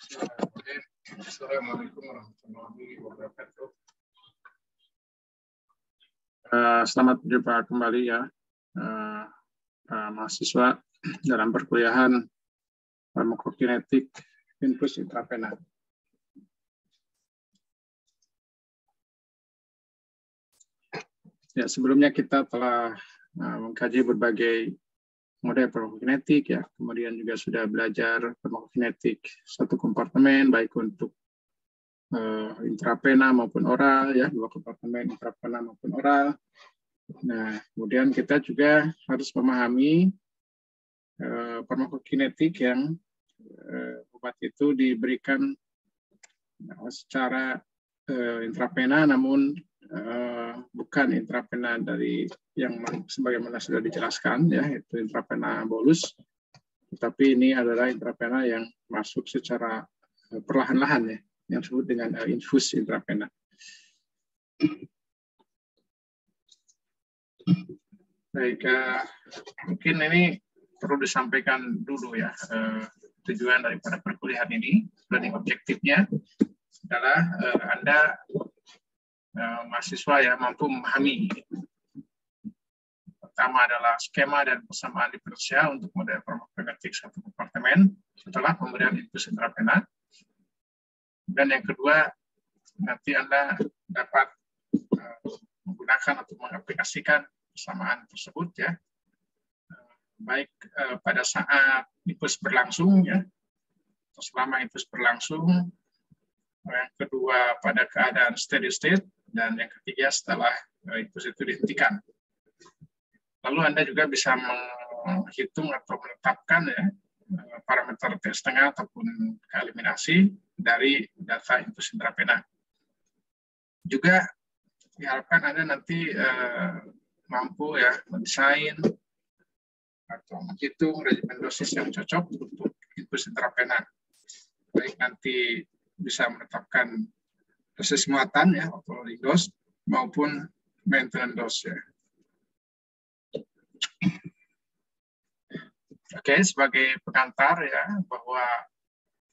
Assalamualaikum warahmatullahi wabarakatuh. Selamat berjumpa kembali ya, mahasiswa dalam perkuliahan farmakokinetik infus intravena. Ya, sebelumnya kita telah mengkaji berbagai model farmakokinetik ya, kemudian juga sudah belajar farmakokinetik satu kompartemen baik untuk intravena maupun oral ya, dua kompartemen intravena maupun oral. Nah, kemudian kita juga harus memahami farmakokinetik yang obat itu diberikan secara intravena namun bukan intravena dari yang sebagaimana sudah dijelaskan ya, itu intravena bolus, tetapi ini adalah intravena yang masuk secara perlahan-lahan ya, yang disebut dengan infus intravena. Baik, mungkin ini perlu disampaikan dulu ya, tujuan daripada perkuliahan ini, learning objektifnya adalah Anda mahasiswa ya mampu memahami. Pertama adalah skema dan persamaan diferensial untuk model farmakokinetik satu kompartemen setelah pemberian infus intravena. Dan yang kedua, nanti Anda dapat menggunakan atau mengaplikasikan persamaan tersebut ya, baik pada saat infus berlangsung ya, atau selama infus berlangsung. Yang kedua pada keadaan steady state, dan yang ketiga setelah infus itu dihentikan. Lalu Anda juga bisa menghitung atau menetapkan ya parameter T-setengah ataupun keeliminasi dari data infus intravena. Juga diharapkan Anda nanti mampu ya mendesain atau menghitung regimen dosis yang cocok untuk infus intravena. Baik nanti bisa menetapkan dosis muatan ya, atau loading dose maupun maintenance dose ya. Oke, sebagai pengantar ya, bahwa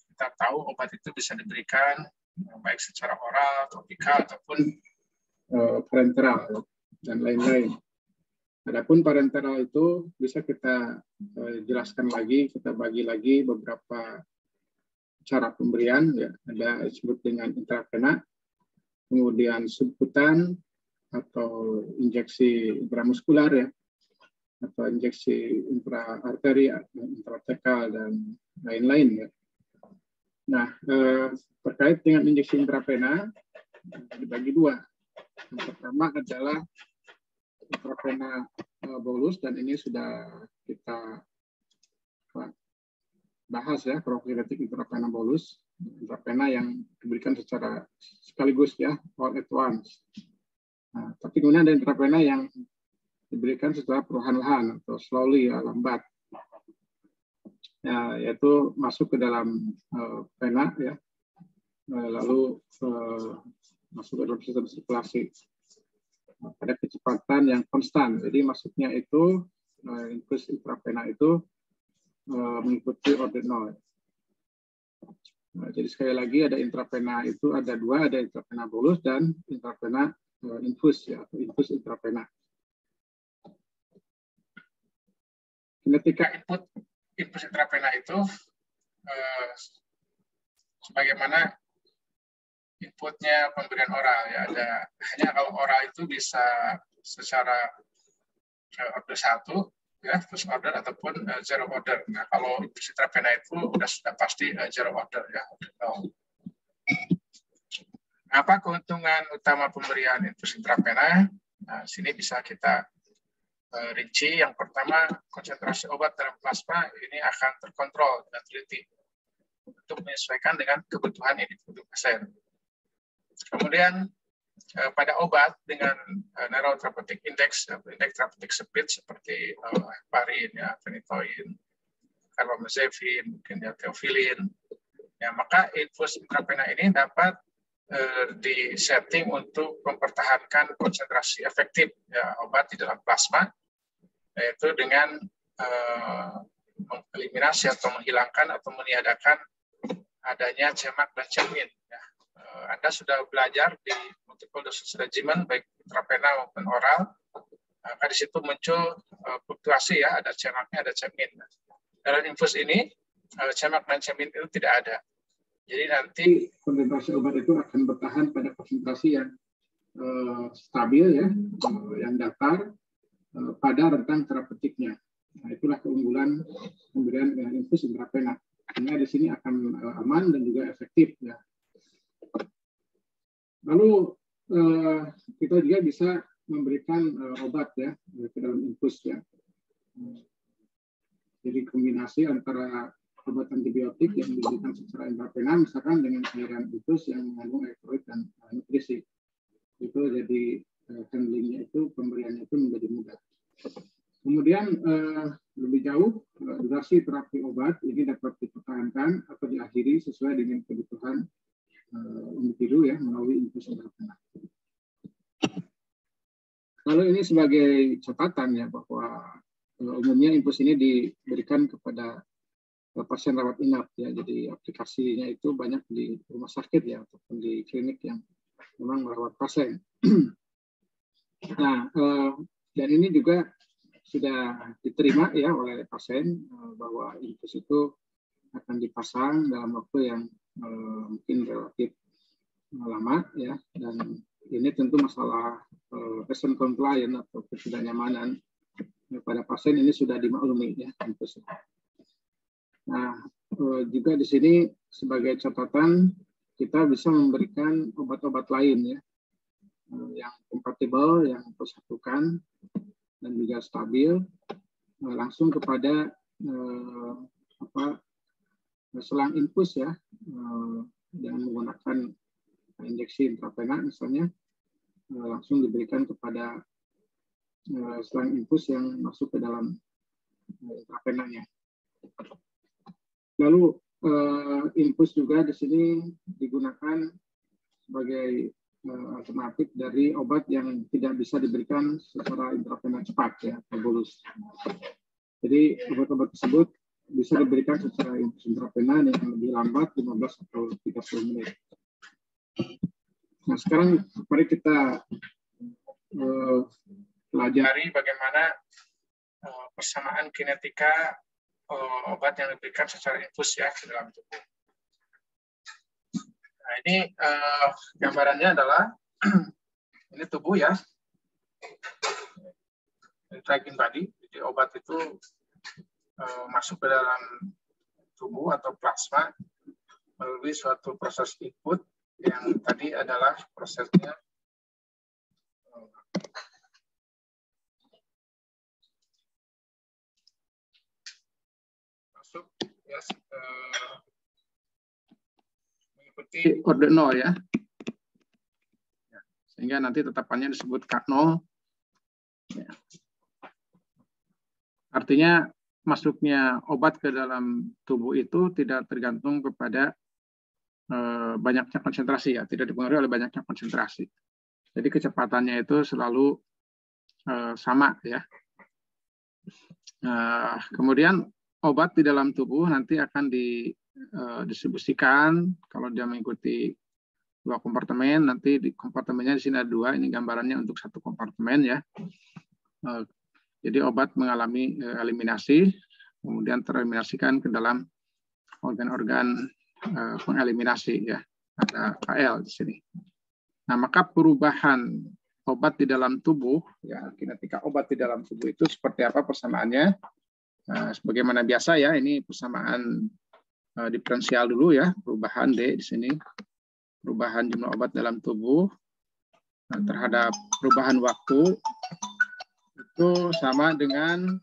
kita tahu obat itu bisa diberikan baik secara oral, topikal ataupun parenteral dan lain-lain. Adapun parenteral itu bisa kita jelaskan lagi, kita bagi lagi beberapa cara pemberian ya, ada disebut dengan intravena, kemudian subkutan atau injeksi intramuskular ya, atau injeksi intraarteri, intratekal dan lain-lain ya. Nah, terkait dengan injeksi intravena dibagi dua. Yang pertama adalah intravena bolus, dan ini sudah kita bahas ya, farmakokinetik intravena bolus, intravena yang diberikan secara sekaligus ya, all at once. Nah, tapi kemudian ada intravena yang diberikan secara perlahan-lahan atau slowly ya, lambat. Ya, yaitu masuk ke dalam vena ya, lalu masuk ke dalam sistem sirkulasi pada kecepatan yang konstan. Jadi masuknya itu infus intravena itu mengikuti order 0. Nah, jadi sekali lagi ada intravena itu ada dua, ada intravena bolus dan intravena infus ya, atau infus intravena. Kinetika input infus intravena itu sebagaimana inputnya pemberian oral ya, ada hanya kalau oral itu bisa secara order 1 ya, first order ataupun zero order. Nah, kalau infus intravena itu sudah pasti zero order ya. Apa keuntungan utama pemberian infus intravena? Nah, sini bisa kita rinci. Yang pertama, konsentrasi obat dalam plasma ini akan terkontrol dan teliti untuk menyesuaikan dengan kebutuhan individu pasien. Kemudian pada obat dengan narrow therapeutic index atau indeks therapeutic speed seperti heparin, ya, phenytoin, carbamazepine, mungkin ya, theophylline, ya, maka infus intravena ini dapat disetting untuk mempertahankan konsentrasi efektif ya, obat di dalam plasma, yaitu dengan mengeliminasi atau menghilangkan atau meniadakan adanya CMAQ dan CEMIN. Ya. Anda sudah belajar di multiple dosage regimen, baik intravena maupun oral. Maka di situ muncul fluktuasi ya, ada CMAQ-nya, ada CEMIN. Dalam infus ini, CMAQ dan CEMIN itu tidak ada. Jadi nanti konsentrasi obat itu akan bertahan pada konsentrasi yang stabil ya, yang datar pada rentang terapeutiknya. Nah, itulah keunggulan pemberian infus intravena. Karena di sini akan aman dan juga efektif ya. Lalu kita juga bisa memberikan obat ya ke dalam infus ya. Jadi kombinasi antara obat antibiotik yang diberikan secara intravena misalkan dengan cairan infus yang mengandung elektrolit dan nutrisi. Itu jadi handlingnya itu, pemberiannya itu menjadi mudah. Kemudian lebih jauh, durasi terapi obat ini dapat dipertahankan atau diakhiri sesuai dengan kebutuhan individu ya melalui infus intravena. Lalu ini sebagai catatan ya bahwa umumnya infus ini diberikan kepada pasien rawat inap ya. Jadi aplikasinya itu banyak di rumah sakit ya ataupun di klinik yang memang merawat pasien. Nah, dan ini juga sudah diterima ya oleh pasien bahwa infus itu akan dipasang dalam waktu yang mungkin relatif lama ya, dan ini tentu masalah patient compliance atau ketidaknyamanan pada pasien ini sudah dimaklumi ya infus. Nah, juga di sini sebagai catatan kita bisa memberikan obat-obat lain ya yang kompatibel, yang persatukan dan juga stabil langsung kepada selang infus ya yang menggunakan injeksi intravena misalnya langsung diberikan kepada selang infus yang masuk ke dalam intravenanya. Lalu infus juga di sini digunakan sebagai alternatif dari obat yang tidak bisa diberikan secara intravena cepat ya, atau bolus. Jadi obat-obat tersebut bisa diberikan secara infus intravena yang lebih lambat 15 atau 30 menit. Nah, sekarang mari kita pelajari bagaimana persamaan kinetika obat yang diberikan secara infus ya ke dalam tubuh. Nah, ini gambarannya adalah ini tubuh ya, tracking body. Jadi obat itu masuk ke dalam tubuh atau plasma melalui suatu proses input yang tadi adalah prosesnya masuk ya, mengikuti kode 0 ya. Sehingga nanti tetapannya disebut K0. Ya. Artinya masuknya obat ke dalam tubuh itu tidak tergantung kepada banyaknya konsentrasi ya, tidak dipengaruhi oleh banyaknya konsentrasi. Jadi kecepatannya itu selalu sama ya. Kemudian obat di dalam tubuh nanti akan didistribusikan kalau dia mengikuti 2 kompartemen, nanti di kompartemennya di sini ada 2, ini gambarannya untuk 1 kompartemen ya. Jadi obat mengalami eliminasi, kemudian tereliminasikan ke dalam organ-organ pengeliminasi ya, ada KL di sini. Nah, maka perubahan obat di dalam tubuh ya, kinetika obat di dalam tubuh itu seperti apa persamaannya? Sebagaimana biasa ya, ini persamaan diferensial dulu ya, perubahan D di sini, perubahan jumlah obat dalam tubuh terhadap perubahan waktu itu sama dengan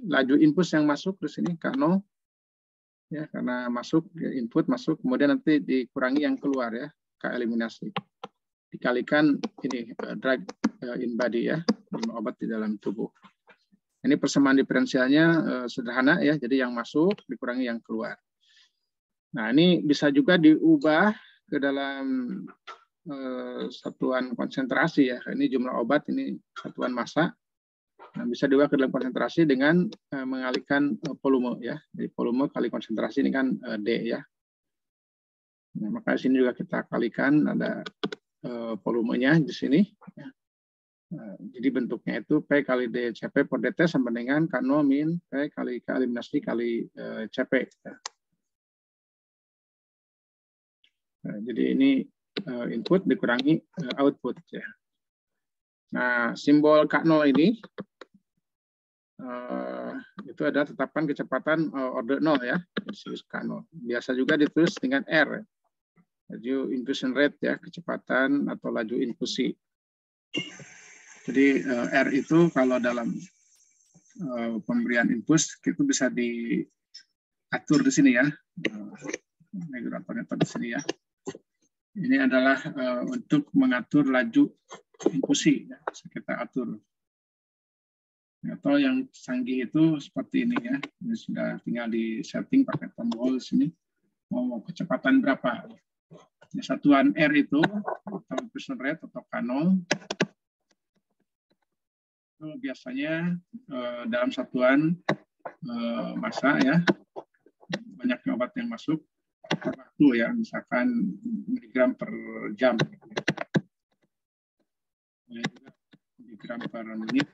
laju infus yang masuk di sini K0 ya, karena masuk input masuk, kemudian nanti dikurangi yang keluar ya, K eliminasi dikalikan ini drug in body ya, jumlah obat di dalam tubuh. Ini persamaan diferensialnya sederhana ya, jadi yang masuk dikurangi yang keluar. Nah, ini bisa juga diubah ke dalam satuan konsentrasi ya. Ini jumlah obat, ini satuan massa. Nah, bisa diubah ke dalam konsentrasi dengan mengalihkan volume ya. Jadi volume kali konsentrasi ini kan D ya. Nah, maka di sini juga kita kalikan ada volumenya di sini. Ya. Nah, jadi bentuknya itu P kali DCP per DT sama dengan K0 min P kali K eliminasi kali CP. Ya. Nah, jadi ini input dikurangi output ya. Nah, simbol K0 ini itu ada tetapan kecepatan order 0 ya, K0. Biasa juga ditulis dengan R, laju infusion rate ya, kecepatan atau laju infusi. Jadi R itu kalau dalam pemberian infus itu bisa diatur di sini ya, regulatornya di sini ya. Ini adalah untuk mengatur laju infusi, ya, bisa kita atur. Atau yang canggih itu seperti ini ya, ini sudah tinggal di setting pakai tombol sini, mau kecepatan berapa. Ya, satuan R itu, atau infusion rate atau K0, itu biasanya dalam satuan massa ya, banyaknya obat yang masuk per waktu ya, misalkan miligram per jam. Ya, juga miligram per menit.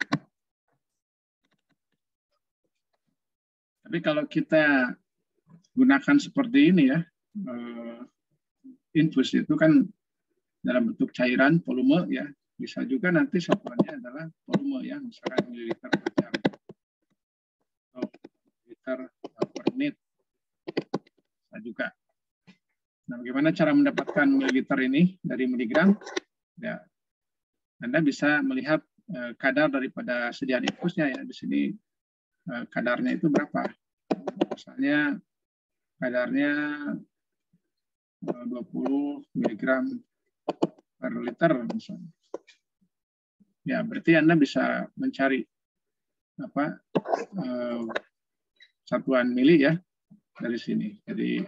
Tapi kalau kita gunakan seperti ini ya, infus itu kan dalam bentuk cairan, volume ya, bisa juga nanti satuannya adalah volume ya, misalkan mililiter per jam atau liter per menit, bisa juga. Nah, bagaimana cara mendapatkan mililiter ini dari miligram? Ya, Anda bisa melihat kadar daripada sediaan infusnya ya, di sini kadarnya itu berapa? Misalnya kadarnya 20 mg per liter misalnya. Ya, berarti Anda bisa mencari satuan mili ya dari sini. Jadi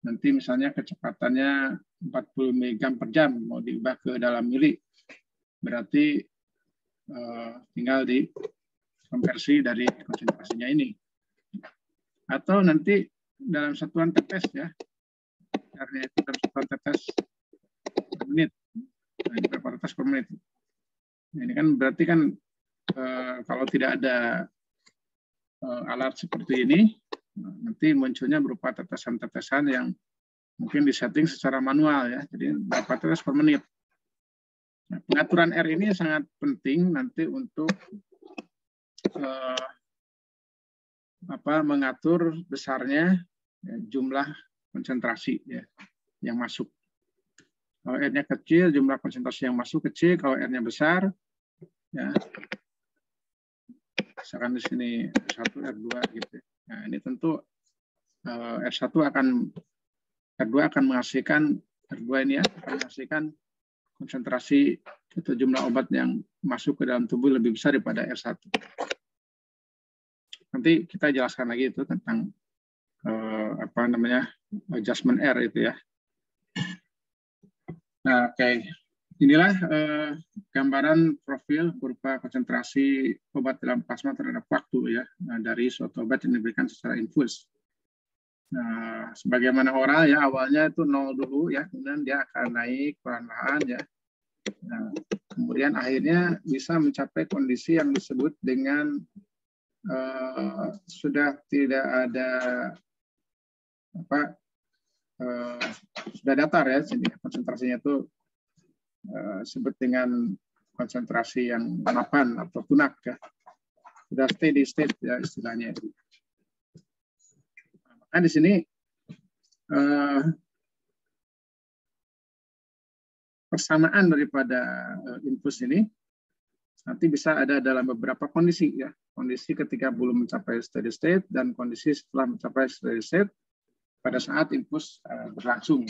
nanti misalnya kecepatannya 40 mg per jam mau diubah ke dalam mili. Berarti tinggal di konversi dari konsentrasinya ini. Atau nanti dalam satuan tetes ya, karena itu dalam satuan tetes per menit. Nah, ini berapa tetes per menit. Nah, ini kan berarti kan kalau tidak ada alat seperti ini, nanti munculnya berupa tetesan-tetesan yang mungkin disetting secara manual ya. Jadi berapa tetes per menit. Nah, pengaturan R ini sangat penting nanti untuk mengatur besarnya ya, jumlah konsentrasi ya, yang masuk. Kalau R-nya kecil, jumlah konsentrasi yang masuk kecil. Kalau R-nya besar, ya, misalkan di sini R1, R2 gitu. Nah, ini tentu R1 R2 akan menghasilkan R2 ini ya, akan menghasilkan konsentrasi atau jumlah obat yang masuk ke dalam tubuh lebih besar daripada R1. Nanti kita jelaskan lagi itu tentang adjustment R itu ya. Nah, oke. Inilah gambaran profil berupa konsentrasi obat dalam plasma terhadap waktu ya, dari suatu obat yang diberikan secara infus. Nah, sebagaimana oral ya, awalnya itu 0 dulu ya, kemudian dia akan naik perlahan-lahan ya. Nah, kemudian akhirnya bisa mencapai kondisi yang disebut dengan sudah tidak ada sudah datar ya, sini konsentrasinya itu sebut dengan konsentrasi yang mapan atau tunak ya, sudah steady state ya istilahnya itu. Nah, di sini persamaan daripada infus ini nanti bisa ada dalam beberapa kondisi ya. Kondisi ketika belum mencapai steady state dan kondisi setelah mencapai steady state pada saat infus berlangsung.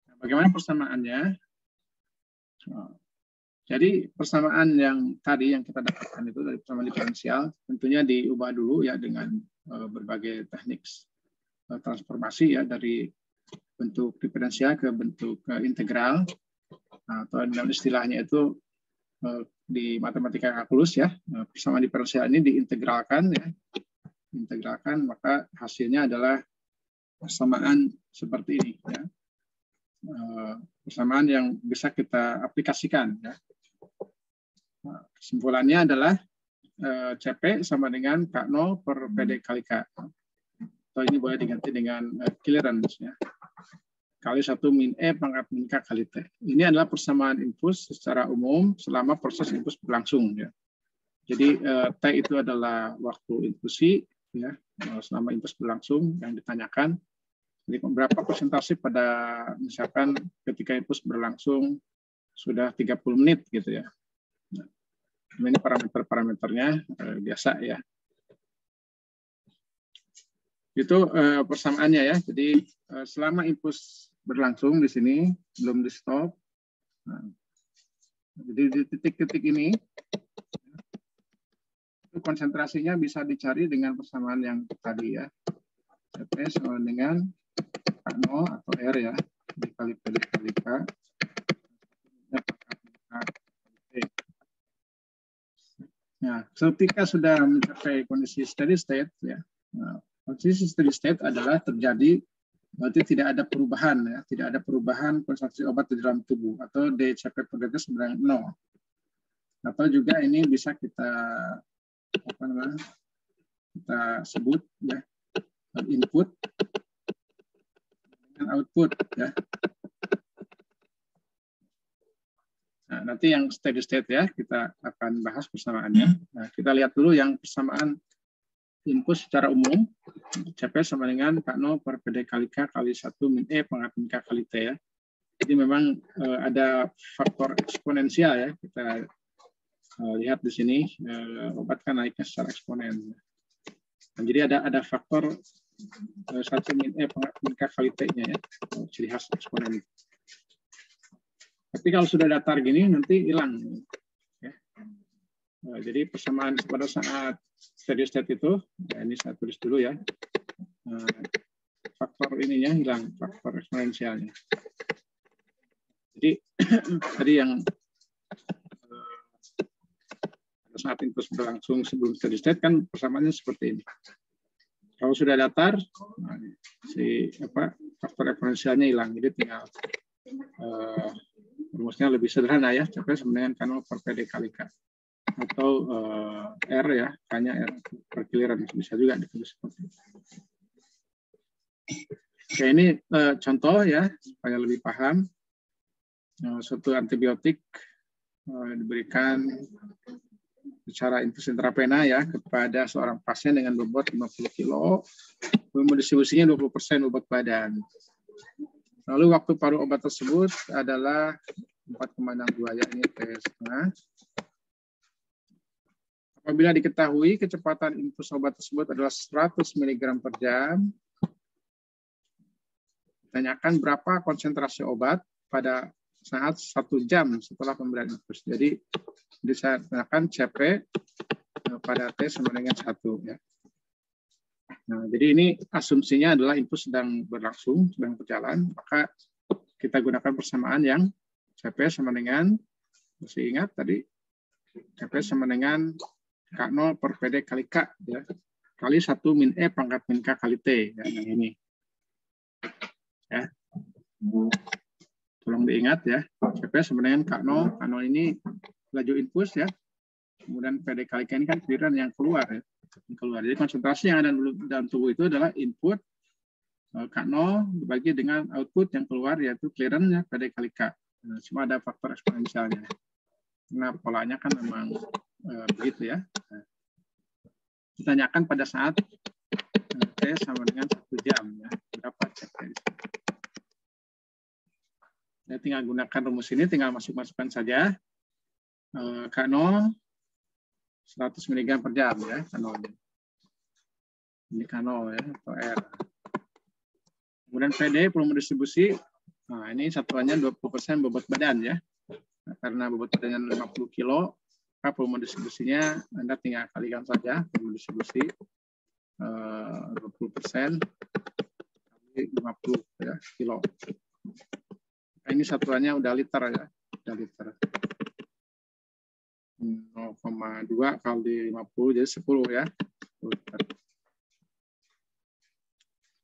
Nah, bagaimana persamaannya? Jadi persamaan yang tadi yang kita dapatkan itu dari persamaan diferensial tentunya diubah dulu ya dengan berbagai teknik transformasi ya dari bentuk diferensial ke bentuk integral. Atau dalam istilahnya itu di matematika kalkulus ya, persamaan diferensial ini diintegralkan ya, maka hasilnya adalah persamaan seperti ini ya. Persamaan yang bisa kita aplikasikan ya. Kesimpulannya adalah CP sama dengan K0 per PD kali K. Atau ini boleh diganti dengan clearance ya. Kali 1 min E pangkat min K kali T. Ini adalah persamaan impuls secara umum selama proses impuls berlangsung ya. Jadi T itu adalah waktu infusi ya, selama impuls berlangsung yang ditanyakan. Jadi berapa persentase pada misalkan ketika impuls berlangsung sudah 30 menit gitu ya. Nah, ini parameternya biasa ya. Itu persamaannya ya. Jadi selama impuls berlangsung di sini belum di stop. Nah, jadi di titik-titik ini itu konsentrasinya bisa dicari dengan persamaan yang tadi ya. CP sama dengan K0 atau R ya, dikali PD kali K. Nah, ketika sudah mencapai kondisi steady state ya, kondisi steady state adalah terjadi berarti tidak ada perubahan ya, tidak ada perubahan konsentrasi obat di dalam tubuh atau DCP per detik sebenarnya 0. Atau juga ini bisa kita kita sebut ya input dengan output ya. Nah, nanti yang steady state ya, kita akan bahas persamaannya. Nah, kita lihat dulu yang persamaan input secara umum. CP sama dengan K0 per PD kali K kali 1 min E pangkat min K kali T ya. Jadi memang ada faktor eksponensial ya. Kita lihat di sini, obat kan naiknya secara eksponen. Nah, jadi ada faktor 1 min E pangkat min K kali T-nya ya. Ciri khas eksponen. Tapi kalau sudah datar gini nanti hilang. Ya. Nah, jadi persamaan pada saat steady state itu, ya ini saya tulis dulu ya. Faktor ininya hilang, faktor eksponensialnya. Jadi tadi yang pada saat impuls berlangsung sebelum steady state kan persamaannya seperti ini. Kalau sudah datar, nah, faktor eksponensialnya hilang. Jadi tinggal rumusnya lebih sederhana ya, CP sama dengan K0 per PD kali K. Atau R ya, K-nya R per clearance, bisa juga ditulis seperti itu. Oke, ini contoh ya, supaya lebih paham. Suatu antibiotik diberikan secara infus intravena ya, kepada seorang pasien dengan bobot 50 kilo, distribusinya 20% bobot badan. Lalu waktu paruh obat tersebut adalah 4,62 ya, ini T setengah. Apabila diketahui kecepatan infus obat tersebut adalah 100 mg per jam, tanyakan berapa konsentrasi obat pada saat 1 jam setelah pemberian infus. Jadi saya tanyakan CP pada T sama dengan 1 ya. Nah, jadi ini asumsinya adalah infus sedang berlangsung, sedang berjalan, maka kita gunakan persamaan yang CP sama dengan, masih ingat tadi, CP sama dengan K0 per PD kali K, ya, kali 1 min E pangkat min K kali T, ya, yang ini. Ya. Tolong diingat ya, CP sama dengan K0, K0 ini laju infus ya, kemudian PD kali K ini kan clearance yang keluar ya. Jadi konsentrasi yang ada dalam tubuh itu adalah input K0 dibagi dengan output yang keluar yaitu clearance-nya PD kali K. Nah, cuma ada faktor eksponensialnya. Nah, polanya kan memang begitu ya. Nah, ditanyakan pada saat T sama dengan 1 jam ya. Berapa CP? Ya, tinggal gunakan rumus ini, tinggal masukkan saja K0 100 mg per jam ya, K0. Ini K0 ya, atau R. Kemudian PD, volume distribusi. Nah, ini satuannya 20% bobot badan ya. Nah, karena bobot badannya 50 kilo, maka volume distribusinya Anda tinggal kalikan saja, volume distribusi 20% kali 50 ya, kilo. Nah, ini satuannya udah liter ya, udah liter. 0,2 kali 50 jadi 10 ya. 10 liter.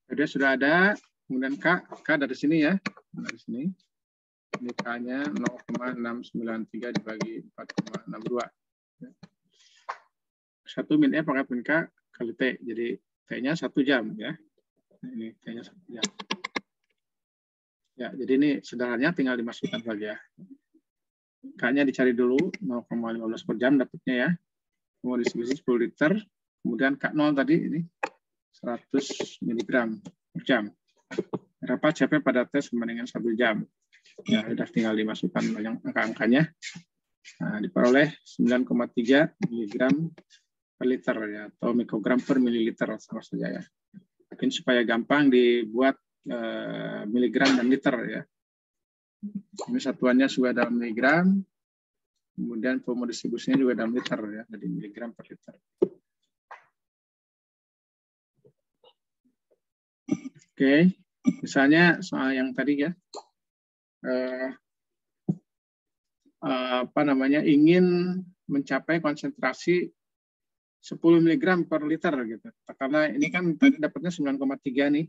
Jadi sudah ada, kemudian K dari sini ya, dari sini. Ini K-nya 0,693 dibagi 4,62. 1 min E pangkat min K kali T. Jadi T-nya 1 jam ya. Ini T-nya 1 jam. Ya, jadi ini sederhananya tinggal dimasukkan saja. K-nya dicari dulu 0,15 per jam dapatnya ya. Kemudian distribusi 10 liter. Kemudian K0 tadi ini 100 mg per jam. Berapa CP pada T sama dengan 1 jam. Ya, sudah tinggal dimasukkan angka-angkanya. Nah, diperoleh 9,3 mg per liter ya, atau mikrogram per mililiter sama saja ya. Mungkin supaya gampang dibuat miligram dan liter ya. Ini satuannya sudah dalam miligram, kemudian volume distribusinya juga dalam liter ya, jadi miligram per liter. Oke, misalnya soal yang tadi ya, ingin mencapai konsentrasi 10 mg per liter gitu. Karena ini kan tadi dapatnya 9,3 nih.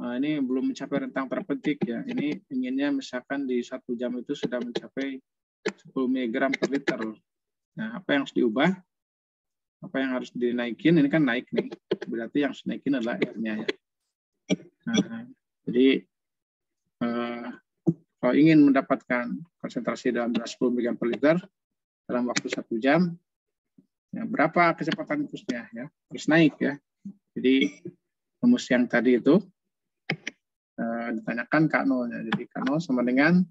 Nah, ini belum mencapai rentang terpetik ya. Ini inginnya misalkan di 1 jam itu sudah mencapai 10 mg per liter. Nah, apa yang harus diubah? Apa yang harus dinaikin? Ini kan naik nih. Berarti yang harus dinaikin adalah R-nya ya. Nah, jadi kalau ingin mendapatkan konsentrasi dalam 10 mg per liter dalam waktu 1 jam, ya, berapa kecepatan impulsnya ya? Harus naik ya. Jadi rumus yang tadi itu ditanyakan K0-nya. Jadi K0 sama dengan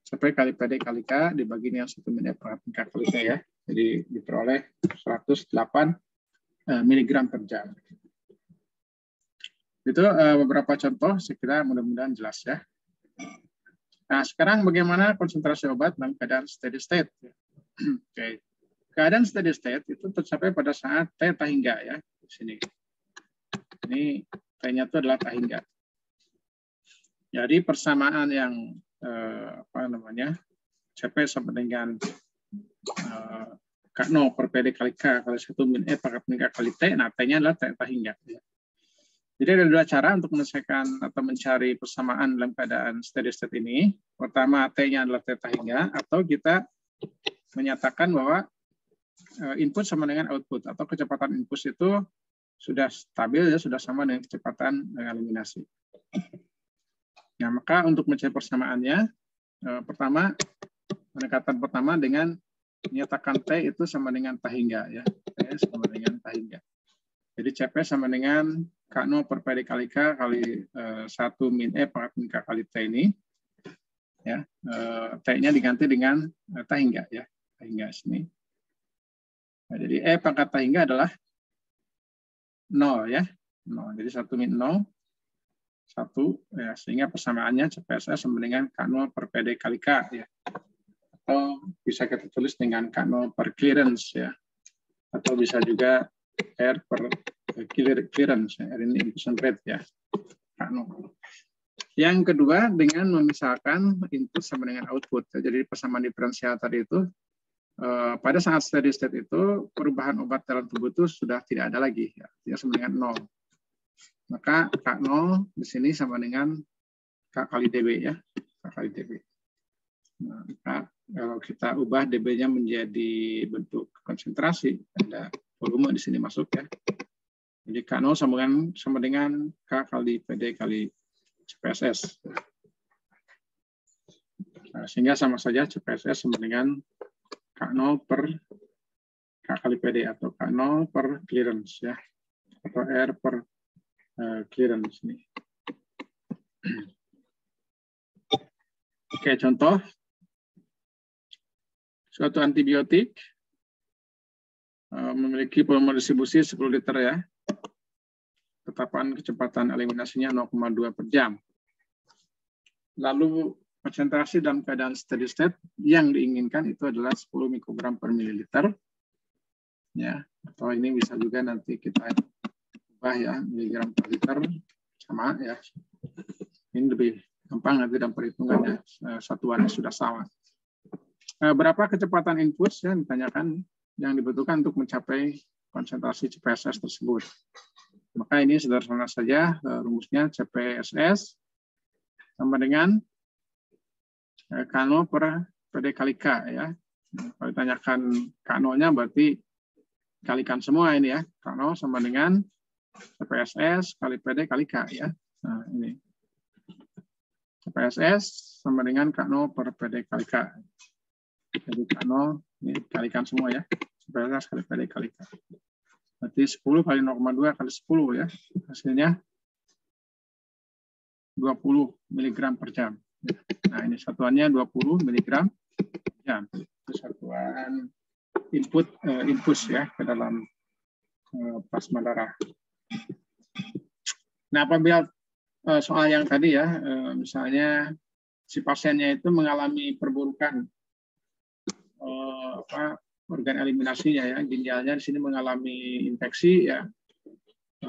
CP kali PD kali K dibagi dengan 1 min E per K kali T ya. Jadi diperoleh 108 mg per jam. Itu beberapa contoh, saya kira mudah-mudahan jelas ya. Nah, sekarang bagaimana konsentrasi obat dalam keadaan steady state? Oke. Keadaan steady state itu tercapai pada saat T tahingga ya. Di sini. Ini T-nya itu adalah tahingga. Jadi persamaan yang CP sama dengan K0 per PD kali K kali 1 min E pangkat min K kali T, nah T-nya adalah T tahingga. Ya. Jadi ada dua cara untuk menyelesaikan atau mencari persamaan dalam keadaan steady state ini. Pertama, T-nya adalah T tahingga, atau kita menyatakan bahwa input sama dengan output, atau kecepatan input itu sudah stabil, ya, sudah sama dengan kecepatan eliminasi. Nah, maka untuk mencari persamaannya, pertama, pendekatan pertama dengan menyatakan T itu sama dengan tahingga. Ya. T sama dengan tahingga. Jadi CP sama dengan K0 per PD kali K kali 1 min E pangkat min K kali T ini. Ya, T-nya diganti dengan tahingga. Ya, tahingga sini. Nah, jadi E pangkat tahingga adalah 0 ya. 0. Jadi 1 min 0. 1 ya, sehingga persamaannya CPSS sama dengan K0 per PD kali K ya. Atau bisa kita tulis dengan K0 per clearance ya. Atau bisa juga R per clearance, R ini infusion rate ya. K0. Yang kedua dengan memisahkan input sama dengan output. Jadi persamaan diferensial tadi itu pada saat steady state itu perubahan obat dalam tubuh itu sudah tidak ada lagi ya. Dia sama dengan 0. Maka K0 di sini sama dengan K kali dB ya. K kali dB. Nah, maka kalau kita ubah dB-nya menjadi bentuk konsentrasi, ada volume di sini masuk ya. Jadi K0 sama dengan K kali PD kali CPSS. Nah, sehingga sama saja CPSS sama dengan K0 per K kali PD atau K0 per clearance ya. Atau R per clearance ini. Oke, contoh. Suatu antibiotik memiliki volume distribusi 10 liter ya. Tetapan kecepatan eliminasinya 0,2 per jam. Lalu konsentrasi dalam keadaan steady state yang diinginkan itu adalah 10 mikrogram per mililiter. Ya, atau ini bisa juga nanti kita ubah ya, miligram per liter sama ya. Ini lebih gampang nanti dalam perhitungannya, satuannya sudah sama. Berapa kecepatan input yang ditanyakan yang dibutuhkan untuk mencapai konsentrasi CPSS tersebut. Maka ini sederhana saja rumusnya CPSS sama dengan K0 per PD kali K ya. Kalau ditanyakan K0-nya berarti kalikan semua ini ya. K0 sama dengan CPSS kali PD kali K ya. Nah, ini. CPSS sama dengan K0 per PD kali K. Jadi K0 ini kalikan semua ya. CPSS kali PD kali K. Berarti 10 kali 0,2 kali 10 ya. Hasilnya 20 mg per jam. Nah, ini satuannya 20 mg per jam. Itu satuan infus ya ke dalam plasma darah. Nah, apabila soal yang tadi ya, misalnya si pasiennya itu mengalami perburukan organ eliminasinya ya, ginjalnya di sini mengalami infeksi ya,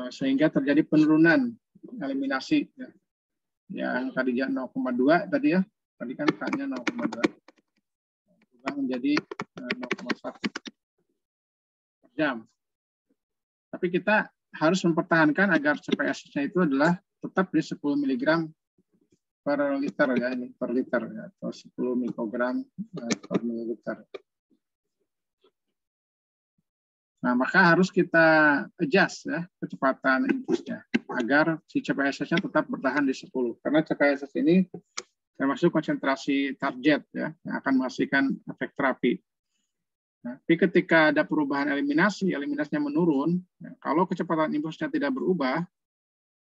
sehingga terjadi penurunan eliminasi ya. Yang tadinya 0,2 tadi ya, tadi kan K-nya 0,2 berubah menjadi 0,1 per jam. Tapi kita harus mempertahankan agar CPSS-nya itu adalah tetap di 10 mg per liter ya, ini per liter ya, atau 10 mikrogram per mililiter. Nah, maka harus kita adjust ya kecepatan infusnya agar si CPSS-nya tetap bertahan di 10. Karena CPSS ini termasuk konsentrasi target ya yang akan menghasilkan efek terapi. Nah, tapi ketika ada perubahan eliminasinya menurun, ya, kalau kecepatan infusnya tidak berubah,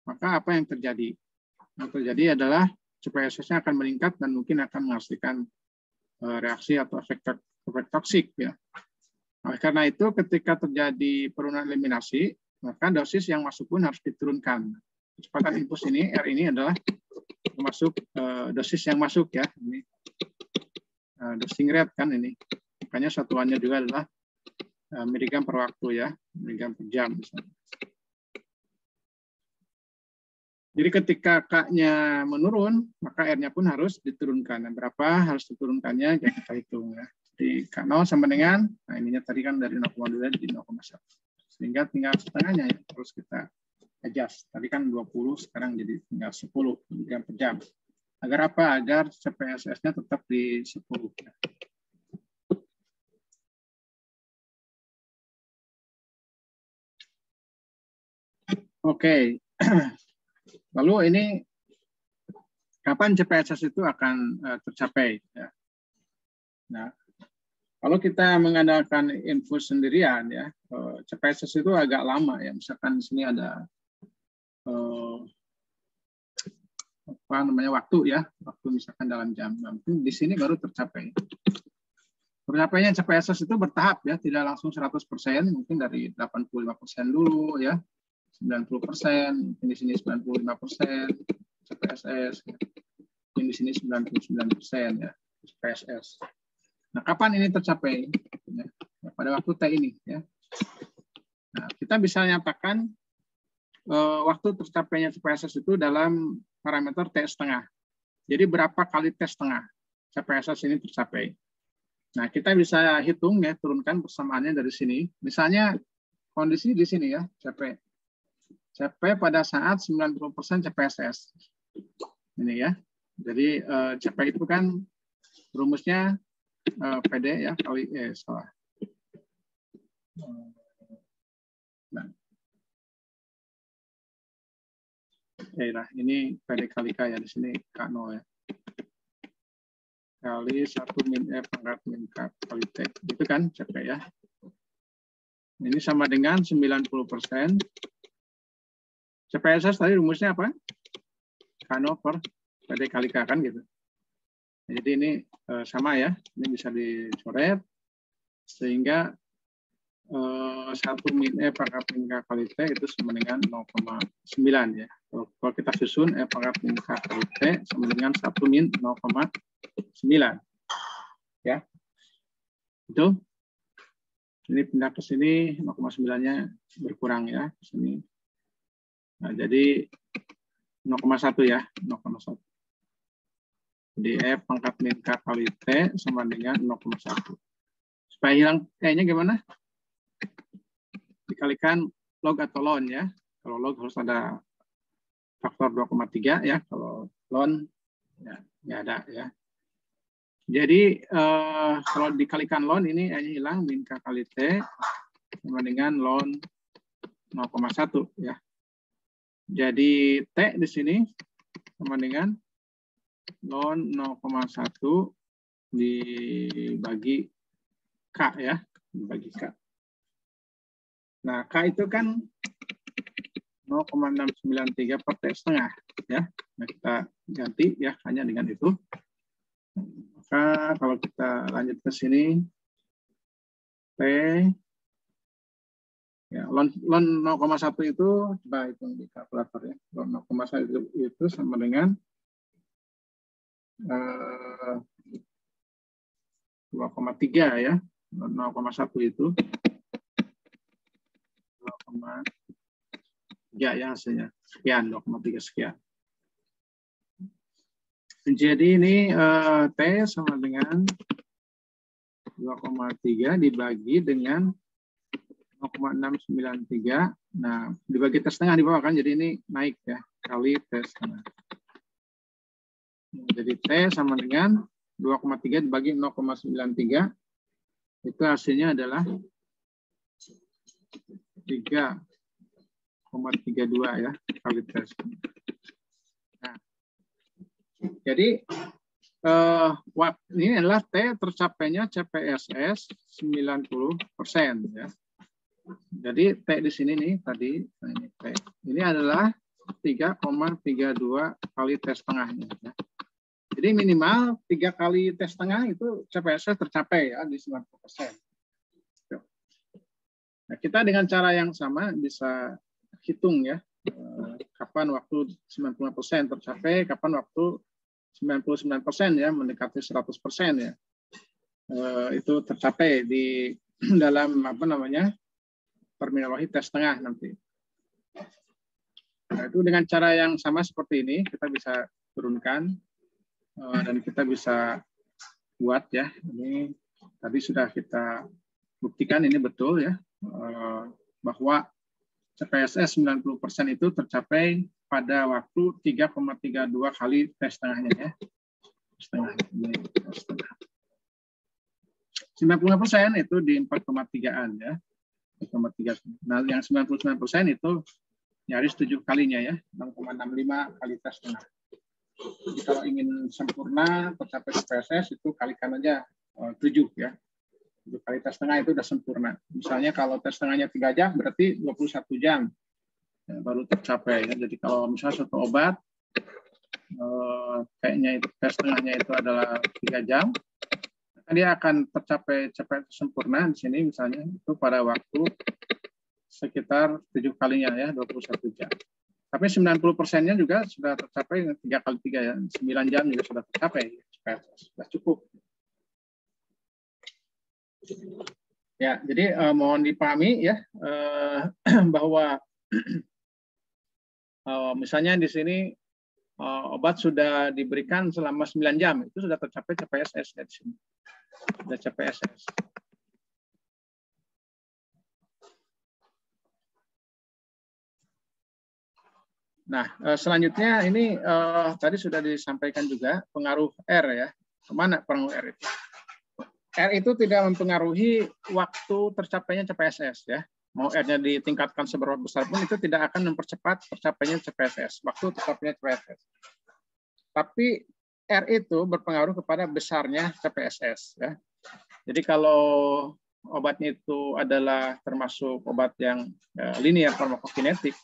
maka apa yang terjadi? Yang terjadi adalah CPSS-nya akan meningkat dan mungkin akan menghasilkan reaksi atau efek toksik ya. Oleh karena itu, ketika terjadi penurunan eliminasi, maka dosis yang masuk pun harus diturunkan. Kecepatan infus ini, R ini adalah termasuk dosis yang masuk ya. Ini dosing rate kan ini. Makanya satuannya juga adalah miligram per waktu ya, miligram per jam misalnya. Jadi ketika K-nya menurun, maka R-nya pun harus diturunkan. Nah, berapa harus diturunkannya, ya kita hitung ya. Di K0 sama dengan, nah ininya tadi kan dari 0,2 jadi 0,1. Sehingga tinggal setengahnya ya, terus kita adjust. Tadi kan 20, sekarang jadi tinggal 10 mg per jam. Agar apa? Agar CPSS-nya tetap di 10. Ya. Oke. Lalu ini kapan CPSS itu akan tercapai? Ya. Nah, kalau kita mengandalkan infus sendirian ya, CPSS itu agak lama ya. Misalkan di sini ada waktu ya, waktu misalkan dalam jam. Mungkin di sini baru tercapai. Tercapainya CPSS itu bertahap ya, tidak langsung 100%, mungkin dari 85% dulu ya, 90%, mungkin di sini 95% CPSS, ya. Mungkin di sini 99% ya CPSS. Nah, kapan ini tercapai? Ya, pada waktu T ini. Ya. Nah, kita bisa nyatakan waktu tercapainya CPSS itu dalam parameter T,5. Jadi berapa kali T,5 CPSS ini tercapai? Nah, kita bisa hitung ya, turunkan persamaannya dari sini. Misalnya kondisi di sini ya, CP pada saat 90% CPSS. Ini ya. Jadi CP itu kan rumusnya PD ya kali salah. Nah. Nah, ini PD kali K ya, di sini K0 ya. Kali 1 min E pangkat min K kali T. Itu kan CP ya. Ini sama dengan 90%. CPSS tadi rumusnya apa? K0 per PD kali K kan gitu. Jadi ini sama ya, ini bisa dicoret sehingga 1 min E pangkat min K kali T itu sama dengan 0,9 ya. Kalau kita susun E pangkat min K kali T sama dengan 1 min 0,9 ya. Itu. Ini pindah ke sini 0,9-nya berkurang ya ke sini. Nah, jadi 0,1 ya, 0,1. Jadi E pangkat min K kali T sama dengan 0,1. Supaya hilang T-nya gimana? Dikalikan log atau ln ya. Kalau log harus ada faktor 2,3 ya. Kalau ln ya nggak ada ya. Jadi kalau dikalikan ln ini E-nya hilang, min K kali T sama dengan ln 0,1 ya. Jadi T di sini sama dengan ln 0,1 dibagi K ya, dibagi K. Nah, K itu kan 0,693 per T setengah ya. Nah, kita ganti ya hanya dengan itu. Maka kalau kita lanjut ke sini T ya, ln 0,1 itu coba hitung di kalkulator ya. Ln 0,1 itu sama dengan 2,3 ya. 0,1 itu 0,3 ya hasilnya. Sekian, 2,3 sekian. Jadi ini T sama dengan 2,3 dibagi dengan 0,693. Nah, dibagi T setengah di bawah kan, jadi ini naik ya, kali T setengah. Jadi T sama dengan 2,3 dibagi 0,93. Itu hasilnya adalah 3,32 ya, kali T setengah. Nah, jadi ini adalah T tercapainya CPSS 90% ya. Jadi T di sini nih tadi, nah ini T. Ini adalah 3,32 kali T setengahnya ya. Jadi minimal 3 kali T setengah itu CPSS tercapai ya di 90%. Nah, kita dengan cara yang sama bisa hitung ya kapan waktu 90% tercapai, kapan waktu 99% ya, mendekati 100% ya. Itu tercapai di dalam apa namanya? Terminologi T setengah nanti. Nah, itu dengan cara yang sama seperti ini kita bisa turunkan dan kita bisa buat ya. Ini tadi sudah kita buktikan ini betul ya, bahwa CPSS 90% itu tercapai pada waktu 3,32 kali T setengahnya ya. Setengah. 90% itu di 4,3-an ya. 4,3. Nah, yang 99% itu nyaris 7 kalinya ya, 6,65 kali T setengah. Jadi kalau ingin sempurna tercapai CPSS itu kalikan aja 7 ya. 7 kali T setengah itu sudah sempurna. Misalnya kalau T setengahnya 3 jam berarti 21 jam ya, baru tercapai ya. Jadi kalau misalnya satu obat T-nya itu T setengahnya itu adalah 3 jam, dia akan tercapai sempurna di sini misalnya itu pada waktu sekitar 7 kalinya ya, 21 jam. Tapi 90%-nya juga sudah tercapai 3 kali 3 ya, 9 jam juga sudah tercapai, sudah cukup. Ya, jadi mohon dipahami ya bahwa misalnya di sini obat sudah diberikan selama 9 jam, itu sudah tercapai CPSS di sini. Sudah CPSS. Nah, selanjutnya ini tadi sudah disampaikan juga pengaruh R ya. Kemana pengaruh R itu? R itu tidak mempengaruhi waktu tercapainya CPSS ya. Mau R-nya ditingkatkan seberapa besar pun itu tidak akan mempercepat tercapainya CPSS, waktu tercapainya CPSS. Tapi R itu berpengaruh kepada besarnya CPSS ya. Jadi kalau obatnya itu adalah termasuk obat yang linear farmakokinetik,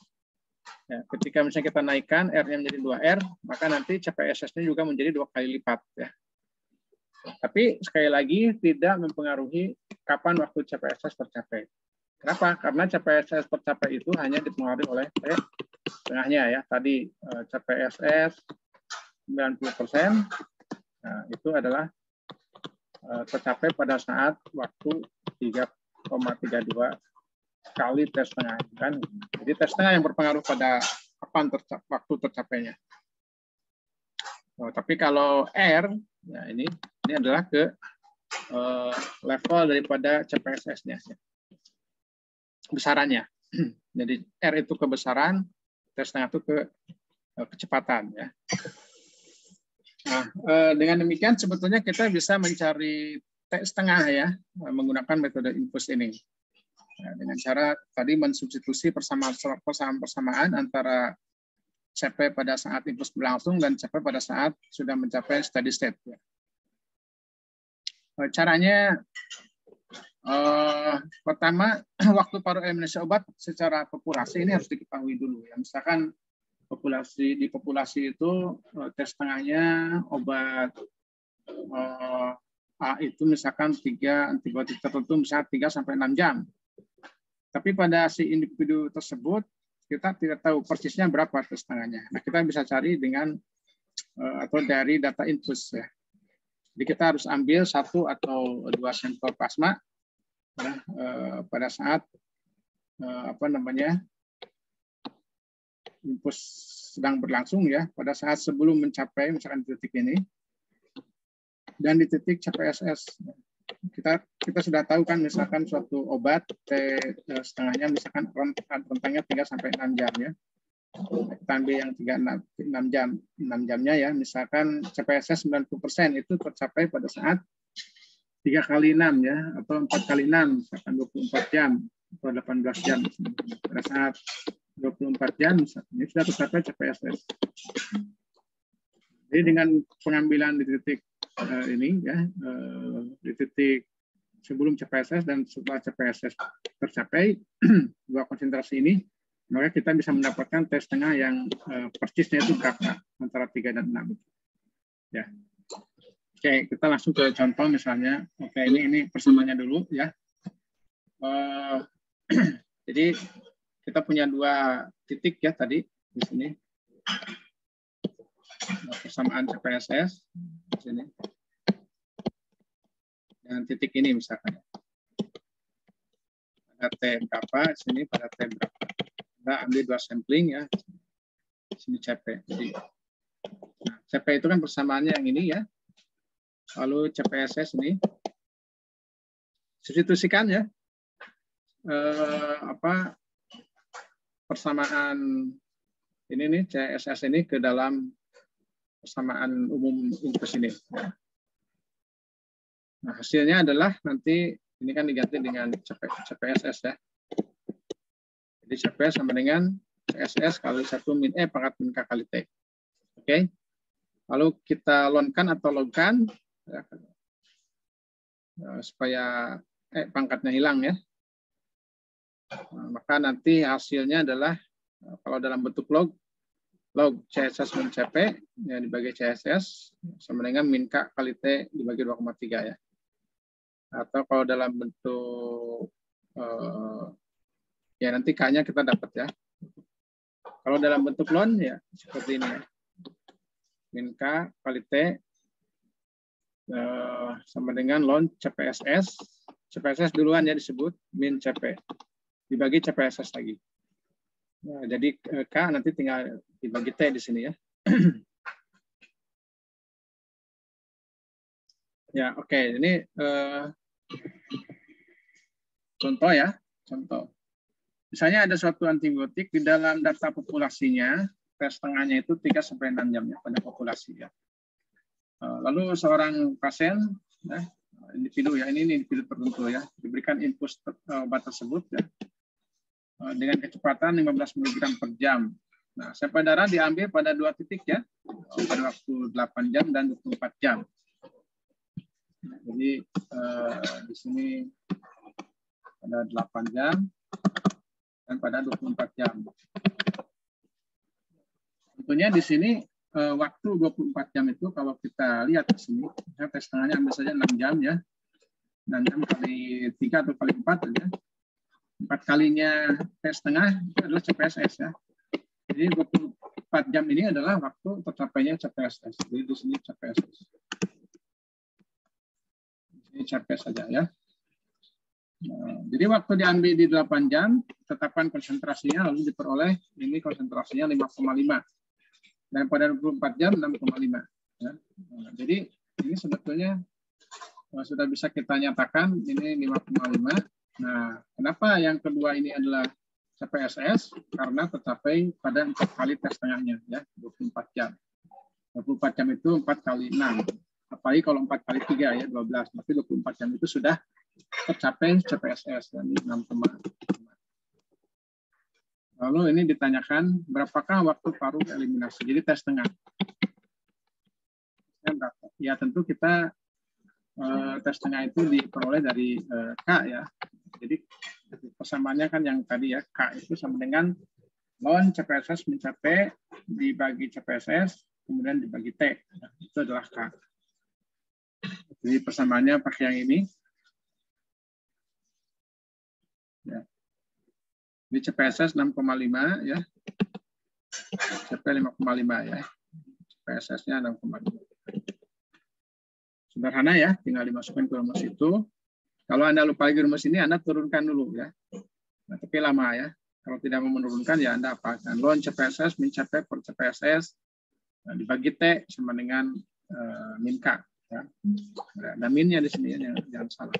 ya, ketika misalnya kita naikkan R-nya menjadi 2R, maka nanti CPSS-nya juga menjadi 2 kali lipat ya. Tapi sekali lagi tidak mempengaruhi kapan waktu CPSS tercapai. Kenapa? Karena CPSS tercapai itu hanya dipengaruhi oleh T setengahnya ya. Tadi CPSS 90%, nah, itu adalah tercapai pada saat waktu 3,32 kali T setengah kan. Jadi T setengah yang berpengaruh pada kapan waktu tercapainya. Oh, tapi kalau R, ya ini adalah ke level daripada CPSS-nya, besarannya. Jadi R itu kebesaran, T setengah itu ke kecepatan. Ya. Nah, dengan demikian sebetulnya kita bisa mencari T setengah ya menggunakan metode infus ini. Nah, dengan cara tadi mensubstitusi persamaan antara CP pada saat infus berlangsung dan CP pada saat sudah mencapai steady state. Caranya pertama waktu paruh eliminasi obat secara populasi ini harus diketahui dulu ya. Misalkan di populasi itu T setengahnya obat A itu misalkan 3 antibiotik tertentu misalnya 3 sampai 6 jam. Tapi pada si individu tersebut kita tidak tahu persisnya berapa T setengahnya. Nah, kita bisa cari dengan atau dari data infus ya. Jadi kita harus ambil 1 atau 2 sampel plasma ya, pada saat infus sedang berlangsung ya, pada saat sebelum mencapai misalkan titik ini dan di titik CPSS. Kita sudah tahu kan misalkan suatu obat T setengahnya misalkan rentangnya 3 sampai 6 jam ya. Kita ambil yang 6 jamnya ya, misalkan CPSS 90% itu tercapai pada saat 3 kali 6 ya, atau 4 kali 6 misalkan 24 jam atau 18 jam. Pada saat 24 jam misalkan, ini sudah tercapai CPSS. Jadi dengan pengambilan di titik ini ya, di titik sebelum CPSS dan setelah CPSS tercapai dua konsentrasi ini, maka kita bisa mendapatkan T setengah yang persisnya itu berapa antara 3 dan 6. Ya. Oke, kita langsung ke contoh misalnya. Oke, ini persamaannya dulu ya. Jadi kita punya 2 titik ya tadi di sini. Persamaan CPSS di sini. Dan titik ini misalkan. Pada T berapa, di sini pada T berapa. Kita ambil 2 sampling ya. Di sini CP. Jadi, nah, CP itu kan persamaannya yang ini ya. Lalu CPSS ini. Substitusikan ya. Persamaan ini nih CSS ini ke dalam persamaan umum infus ini. Nah, hasilnya adalah nanti ini kan diganti dengan CPSS ya. Jadi CP sama dengan CSS kali 1 min E pangkat min K kali T. Oke. Lalu kita logkan atau logkan ya, supaya pangkatnya hilang ya. Nah, maka nanti hasilnya adalah kalau dalam bentuk log CSS min CP ya, dibagi CSS sama dengan min K kali T dibagi 2,3 ya. Atau kalau dalam bentuk ya nanti K-nya kita dapat ya. Kalau dalam bentuk ln ya seperti ini ya. Min K kali T sama dengan ln CPSS. CPSS duluan ya disebut min CP dibagi CPSS lagi. Nah, jadi K nanti tinggal dibagi T di sini ya. Ya, oke. Ini contoh ya, contoh. Misalnya ada suatu antibiotik di dalam data populasinya, T setengahnya itu 3 sampai 6 jamnya pada populasi ya. Lalu seorang pasien, ya, individu ya, ini individu tertentu ya, diberikan infus obat tersebut ya, dengan kecepatan 15 mg per jam. Nah, sampel darah diambil pada 2 titik ya, pada waktu 8 jam dan 24 jam. Jadi di sini pada 8 jam dan pada 24 jam. Tentunya di sini waktu 24 jam itu kalau kita lihat di sini, saya T setengahnya ambil saja 6 jam ya. 6 jam kali 3 atau kali 4 aja. 4 kalinya T setengah itu adalah CPSS ya. Jadi 24 jam ini adalah waktu tercapainya CPSS. Jadi di sini CPSS. Ini CP saja ya. Nah, jadi waktu diambil di 8 jam, tetapkan konsentrasinya lalu diperoleh ini konsentrasinya 5,5. Dan pada 24 jam 6,5. Ya. Nah, jadi ini sebetulnya sudah bisa kita nyatakan ini 5,5. Nah, kenapa yang kedua ini adalah CPSS? Karena tercapai pada 4 kali tes tengahnya, ya, 24 jam. 24 jam itu 4 kali 6. Apalagi kalau 4 kali 3 ya, 12. Berarti 24 jam itu sudah tercapai CPSS, dan 6,5. Lalu ini ditanyakan berapakah waktu paruh eliminasi. Jadi tes tengah. Ya tentu kita tes tengah itu diperoleh dari K ya. Jadi persamaannya kan yang tadi ya, K itu sama dengan ln CPSS mencapai dibagi CPSS, kemudian dibagi T. Nah, itu adalah K. Jadi persamaannya pakai yang ini. Ya. Ini CPSS 6,5 ya. CP 5,5 ya. CPSS-nya 6,5. Sederhana ya, tinggal dimasukkan ke rumus itu. Kalau Anda lupa lagi rumus ini, Anda turunkan dulu ya. Nah, tapi lama ya. Kalau tidak mau menurunkan ya Anda apakan. Ln CPSS mencapai per CPSS dibagi T sama dengan min K. Ya. Ada minnya di sini ya, jangan salah.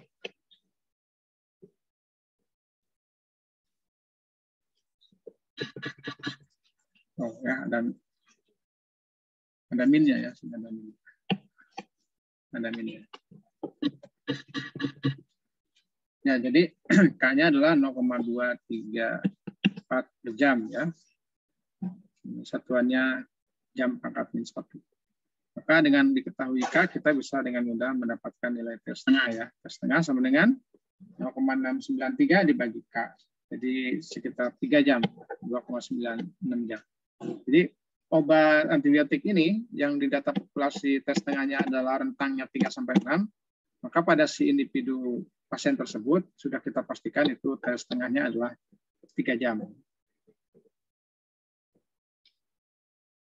Oh ya, ada minnya ya, ada min. Ada minnya. Ya, jadi K-nya adalah 0,234 jam ya. Satuannya jam pangkat min 1. Maka dengan diketahui K, kita bisa dengan mudah mendapatkan nilai T setengah ya. T setengah sama dengan 0,693 dibagi K. Jadi sekitar 3 jam, 2,96 jam. Jadi obat antibiotik ini yang di data populasi T setengahnya adalah rentangnya 3-6, maka pada si individu pasien tersebut sudah kita pastikan itu T setengahnya adalah 3 jam.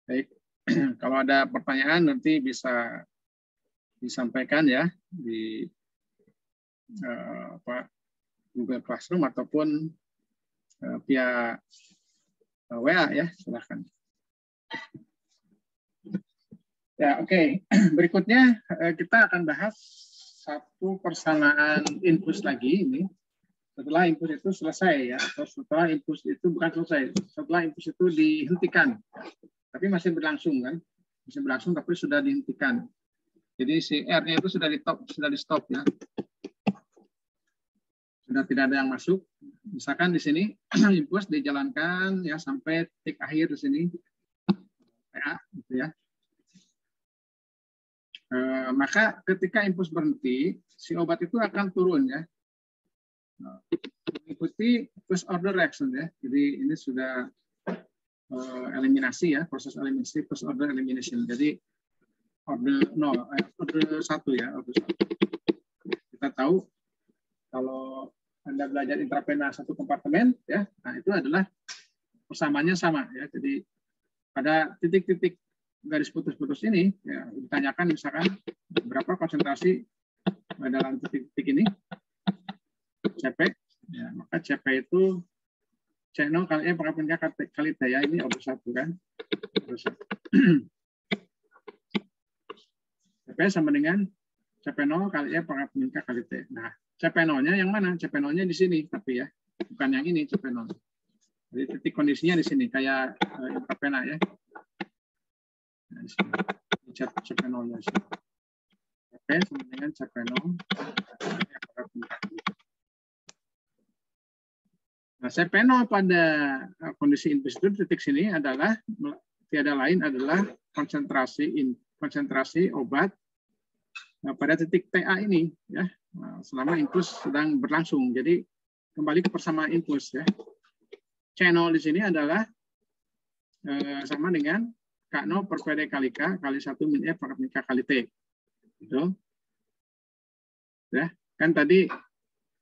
Baik, kalau ada pertanyaan nanti bisa disampaikan ya di Google Classroom ataupun via WA ya, silahkan. Ya, oke. Berikutnya kita akan bahas satu persamaan infus lagi ini. Setelah infus itu selesai ya, atau setelah infus itu bukan selesai, setelah infus itu dihentikan, tapi masih berlangsung kan, masih berlangsung tapi sudah dihentikan. Jadi si R-nya itu sudah di stop ya, sudah tidak ada yang masuk. Misalkan di sini infus dijalankan ya sampai titik akhir di sini, PA, gitu ya. Maka ketika infus berhenti, si obat itu akan turun ya. Mengikuti first order reaction ya. Jadi ini sudah eliminasi ya, proses eliminasi first order elimination. Jadi order 1 ya, order 1. Kita tahu kalau Anda belajar intravena satu kompartemen ya, nah itu adalah persamaannya sama ya. Jadi pada titik-titik garis putus-putus ini ya, ditanyakan misalkan berapa konsentrasi dalam titik-titik ini CP ya, maka CP itu C0 kali E pangkat min K kali T ya, ini order 1 kan, order 1. CP sama dengan CP0 kali E pangkat min K kali T. Nah, CP0-nya yang mana? CP0-nya di sini tapi ya, bukan yang ini CP0. Jadi titik kondisinya di sini kayak intravena ya. Nah, di sini CP0-nya sini. CP sama dengan CP0 pangkat min K. Nah, CP0 pada kondisi infus itu titik sini adalah tiada lain adalah konsentrasi obat pada titik TA ini ya, selama infus sedang berlangsung. Jadi kembali ke persamaan infus ya. C0 di sini adalah sama dengan K0 per PD kali K kali 1 min E pangkat min K kali T. Gitu. Ya, kan tadi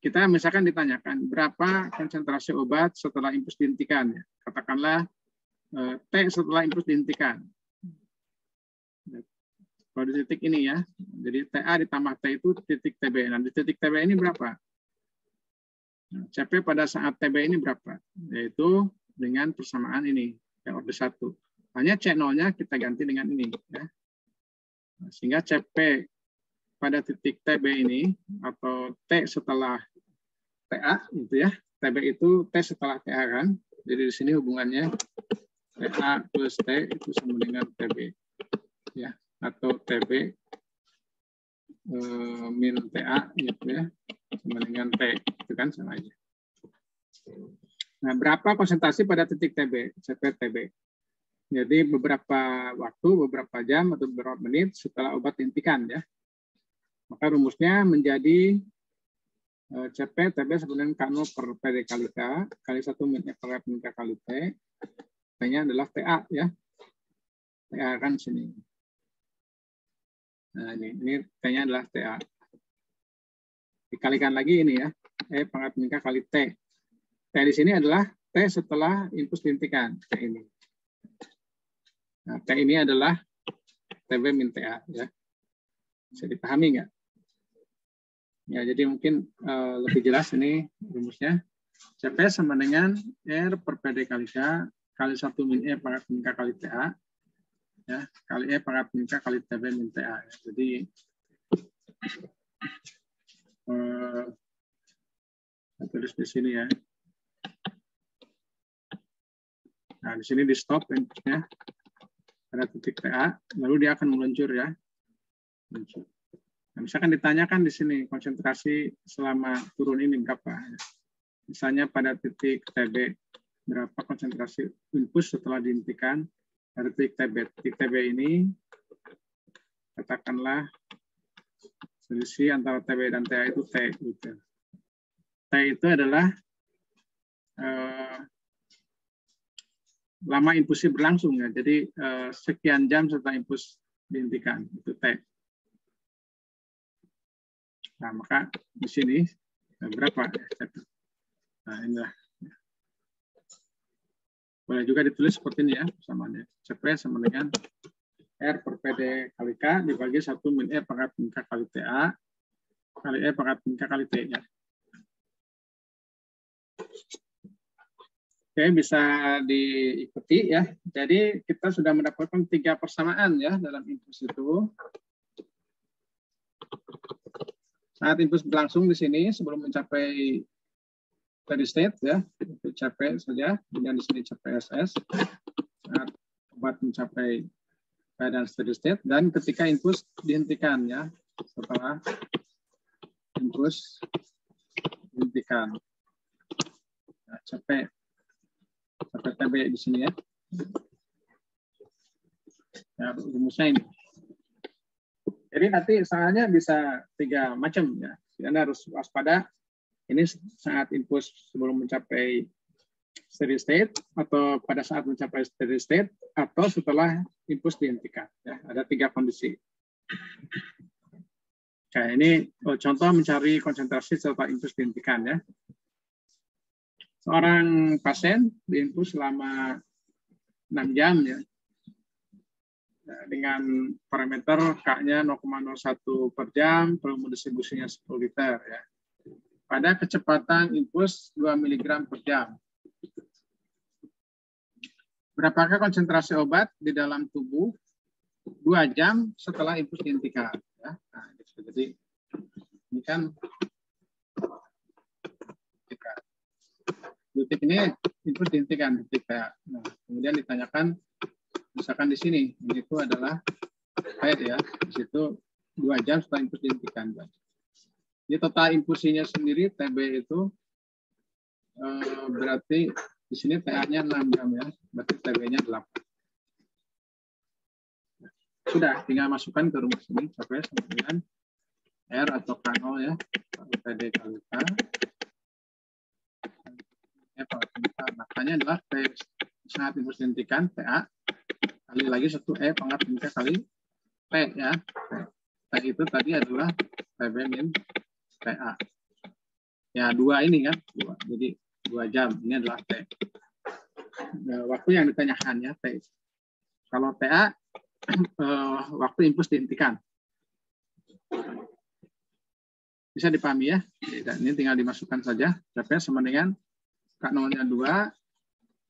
kita misalkan ditanyakan berapa konsentrasi obat setelah infus dihentikan. Ya. Katakanlah T setelah infus dihentikan. Kalau di titik ini ya, jadi TA ditambah T itu titik TB. Nah, di titik TB ini berapa? Nah, CP pada saat TB ini berapa? Yaitu dengan persamaan ini, ya, order 1. Hanya C0-nya kita ganti dengan ini. Ya. Sehingga CP pada titik TB ini, atau T setelah TA, gitu ya. TB itu T setelah TA kan. Jadi di sini hubungannya TA plus T itu sama dengan TB. Ya, atau TB min TA, gitu ya. Sama dengan T, itu kan sama aja. Nah, berapa konsentrasi pada titik TB, CP TB? Jadi beberapa waktu, beberapa jam, atau beberapa menit setelah obat dihentikan, ya. Maka rumusnya menjadi CP TB sama dengan K0 per PD kali K, kali 1 min E per min K kali T. T-nya adalah TA, ya. TA kan sini. Nah, ini T-nya adalah TA. Dikalikan lagi ini ya, E pangkat min K kali T. T di sini adalah T setelah impuls dihentikan, T ini. Nah, T ini adalah TB min TA, ya. Bisa dipahami nggak? Ya, jadi mungkin lebih jelas ini rumusnya. CP sama dengan R per PD kali K kali 1 min E pangkat min K kali TA, ya, kali E pangkat min K kali TB min TA. Ya. Jadi saya tulis di sini ya. Nah, di sini di stop inputnya pada titik TA, lalu dia akan meluncur, ya. Meluncur. Nah, misalkan ditanyakan di sini konsentrasi selama turun ini berapa. Misalnya pada titik TB, berapa konsentrasi impuls setelah dihentikan pada titik TB. Titik TB ini, katakanlah selisih antara TB dan TA itu T. Gitu. T itu adalah lama impulsnya berlangsung, ya. Jadi sekian jam setelah impuls dihentikan, itu T. Nah, maka di sini berapa? Nah, inilah. Boleh juga ditulis seperti ini, ya, samaannya. CP sama dengan R per PD kali K dibagi 1 min E pangkat min K kali TA kali E pangkat min K kali T, ya. Oke, bisa diikuti, ya. Jadi kita sudah mendapatkan 3 persamaan, ya, dalam impuls itu. Saat impuls berlangsung di sini sebelum mencapai steady state, ya, itu CP saja, kemudian di sini CPSS saat obat mencapai keadaan steady state, dan ketika impuls dihentikan, ya, setelah impuls dihentikan. Nah, CP TB di sini, ya. Ya, rumusnya ini. Jadi nanti soalnya bisa 3 macam, ya. Anda harus waspada. Ini saat impuls sebelum mencapai steady state, atau pada saat mencapai steady state, atau setelah impuls dihentikan. Ya, ada 3 kondisi. Oke, ini contoh mencari konsentrasi setelah impuls dihentikan, ya. Seorang pasien diinfus selama 6 jam, ya. Dengan parameter K-nya 0,01 per jam, volume distribusinya 10 liter, ya. Pada kecepatan impuls 2 mg per jam. Berapakah konsentrasi obat di dalam tubuh 2 jam setelah impuls dihentikan? Ya. Nah, jadi ini kan detik ini impuls dihentikan ketika. Nah, kemudian ditanyakan, misalkan di sini, ini itu adalah P, ya, di situ 2 jam setelah impuls dihentikan. Jadi total impulsinya sendiri TB itu berarti di sini TA-nya 6 jam, ya, berarti TB-nya 8. Sudah, tinggal masukkan ke rumus ini, sampai dengan R atau K0, ya, PD kali K. Makanya adalah T saat impuls dihentikan, TA, kali lagi 1 E pangkat min K kali T, ya. T itu tadi adalah TB min TA. Ya, 2 ini kan, 2. Jadi 2 jam, ini adalah T. Nah, waktu yang ditanyakan, ya, T. Kalau TA, waktu impuls dihentikan. Bisa dipahami, ya. Dan ini tinggal dimasukkan saja. CP sama dengan K0-nya 2,